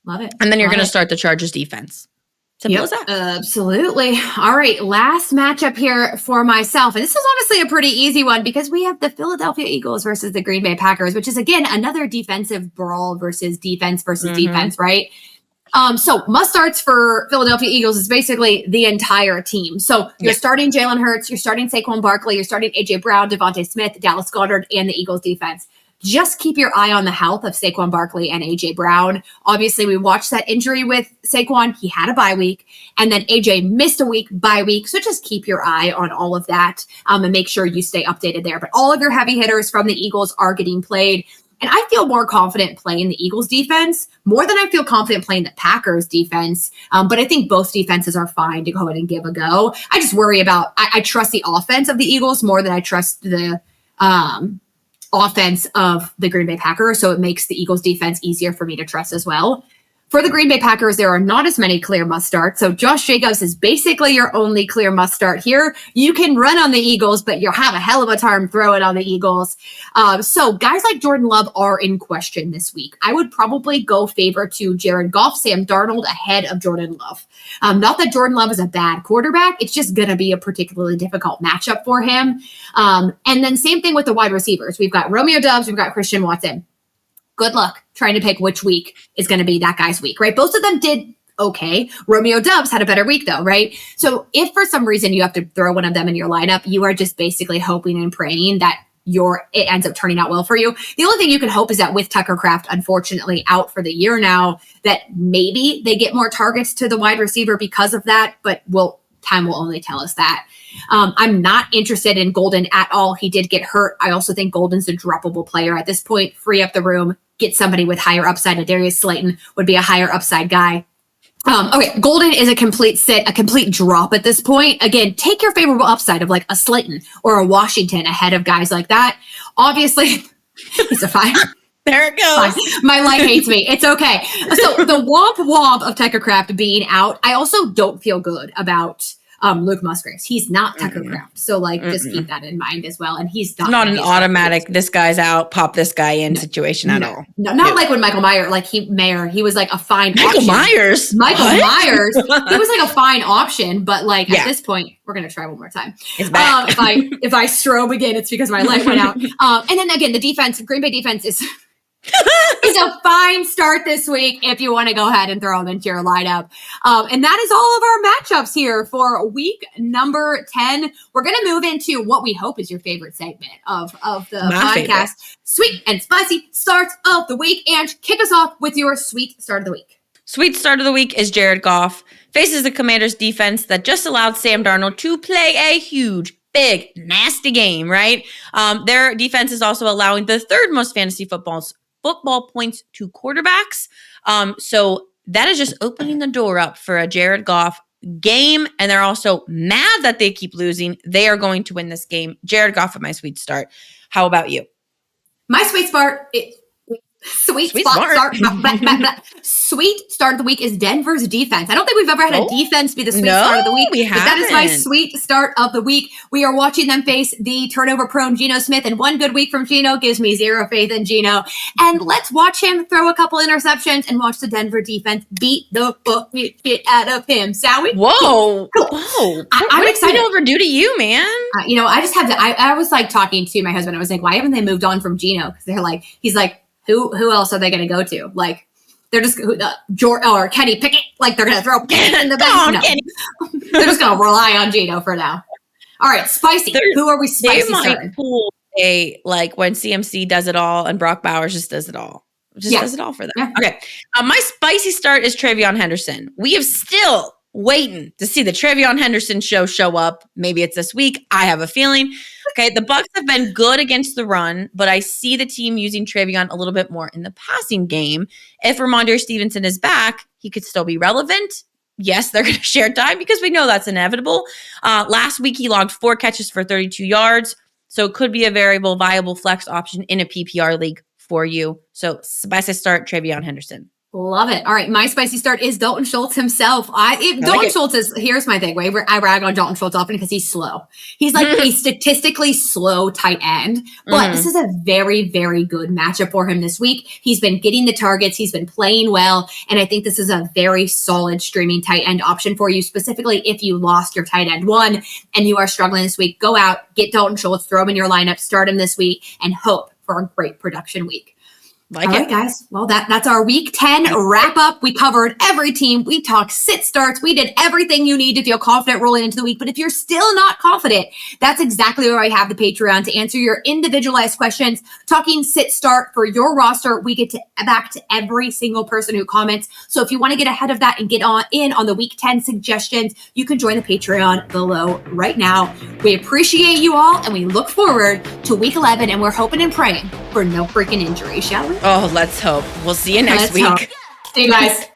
A: Love it.
B: And then you're going to start the Chargers defense. Simple as that.
A: Absolutely. All right. Last matchup here for myself. And this is honestly a pretty easy one because we have the Philadelphia Eagles versus the Green Bay Packers, which is, again, another defensive brawl versus defense, right? So must starts for Philadelphia Eagles is basically the entire team. So you're starting Jalen Hurts, you're starting Saquon Barkley, you're starting A.J. Brown, Devontae Smith, Dallas Goedert, and the Eagles defense. Just keep your eye on the health of Saquon Barkley and A.J. Brown. Obviously, we watched that injury with Saquon. He had a bye week, and then A.J. missed a bye week. So just keep your eye on all of that and make sure you stay updated there. But all of your heavy hitters from the Eagles are getting played. And I feel more confident playing the Eagles defense more than I feel confident playing the Packers defense. But I think both defenses are fine to go ahead and give a go. I just worry about, I trust the offense of the Eagles more than I trust the offense of the Green Bay Packers. So it makes the Eagles defense easier for me to trust as well. For the Green Bay Packers, there are not as many clear must starts. So Josh Jacobs is basically your only clear must start here. You can run on the Eagles, but you'll have a hell of a time throwing on the Eagles. So guys like Jordan Love are in question this week. I would probably go favor to Jared Goff, Sam Darnold ahead of Jordan Love. Not that Jordan Love is a bad quarterback. It's just going to be a particularly difficult matchup for him. And then same thing with the wide receivers. We've got Romeo Doubs. We've got Christian Watson. Good luck trying to pick which week is going to be that guy's week, right? Both of them did okay. Romeo Doubs had a better week though, right? So if for some reason you have to throw one of them in your lineup, you are just basically hoping and praying that it ends up turning out well for you. The only thing you can hope is that with Tucker Kraft, unfortunately, out for the year now, that maybe they get more targets to the wide receiver because of that, but time will only tell us that. I'm not interested in Golden at all. He did get hurt. I also think Golden's a droppable player at this point. Free up the room, get somebody with higher upside. Darius Slayton would be a higher upside guy. Okay, Golden is a complete sit, a complete drop at this point. Again, take your favorable upside of like a Slayton or a Washington ahead of guys like that. Obviously, he's a fine.
B: There it goes.
A: Fine. My life hates me. It's okay. So the womp of Tucker Kraft being out, I also don't feel good about Luke Musgraves. He's not Tucker Kraft. So just keep that in mind as well. And he's
B: not an automatic, this guy's out, pop this guy in situation at all.
A: No, not like when Michael Myers, he was like a fine
B: Michael
A: option.
B: Myers?
A: Michael Myers. He was like a fine option, but at this point, we're going to try one more time.
B: It's back.
A: If I strobe again, it's because my light went out. And then again, the defense, Green Bay defense is a fine start this week if you want to go ahead and throw them into your lineup. And that is all of our matchups here for week number 10. We're going to move into what we hope is your favorite segment of the podcast. Favorite. Sweet and spicy starts of the week. And kick us off with your sweet start of the week.
B: Sweet start of the week is Jared Goff. Faces the Commanders defense that just allowed Sam Darnold to play a huge, big, nasty game, right? Their defense is also allowing the third most fantasy football points to quarterbacks. So that is just opening the door up for a Jared Goff game. And they're also mad that they keep losing. They are going to win this game. Jared Goff at my sweet start. How about you?
A: My sweet start, Sweet
B: Sweet
A: spot
B: smart.
A: start. Sweet start of the week is Denver's defense. I don't think we've ever had a defense be the sweet start of the week.
B: We
A: but that is my
B: haven't.
A: sweet start of the week. We are watching them face the turnover-prone Geno Smith, and one good week from Geno gives me zero faith in Geno. And let's watch him throw a couple interceptions and watch the Denver defense beat the shit out of him. Shall we?
B: Whoa.
A: Cool.
B: Whoa.
A: I'm
B: what
A: excited.
B: did Geno ever do to you, man?
A: I just had to. I was like talking to my husband. I was like, why haven't they moved on from Geno? Because they're like, he's like, who else are they going to go to? Like, they're just Jordan or Kenny Pickett. Like, they're going to throw Pickett in the back. No. They're just going to rely on Geno for now. All right, spicy. Who are we spicy starting?
B: Pull like when CMC does it all and Brock Bowers just does it all. Does it all for them. Yeah. Okay. My spicy start is TreVeyon Henderson. We have still waiting to see the TreVeyon Henderson show up. Maybe it's this week. I have a feeling. Okay, the Bucs have been good against the run, but I see the team using TreVeyon a little bit more in the passing game. If Ramondre Stevenson is back, he could still be relevant. Yes, they're going to share time because we know that's inevitable. Last week, he logged 4 catches for 32 yards, so it could be a viable flex option in a PPR league for you. So, spicy start, TreVeyon Henderson.
A: Love it. All right. My spicy start is Dalton Schultz himself. Dalton Schultz is, here's my thing. I rag on Dalton Schultz often because he's slow. He's like a statistically slow tight end, but this is a very, very good matchup for him this week. He's been getting the targets. He's been playing well. And I think this is a very solid streaming tight end option for you, specifically if you lost your tight end one and you are struggling this week. Go out, get Dalton Schultz, throw him in your lineup, start him this week, and hope for a great production week. All right, guys. Well, that's our week 10 wrap up. We covered every team. We talked sit starts. We did everything you need to feel confident rolling into the week. But if you're still not confident, that's exactly where I have the Patreon to answer your individualized questions. Talking sit start for your roster. We get back to every single person who comments. So if you want to get ahead of that and get in on the week 10 suggestions, you can join the Patreon below right now. We appreciate you all and we look forward to week 11. And we're hoping and praying for no freaking injury, shall we?
B: Oh, let's hope. We'll see you next week.
A: See you guys.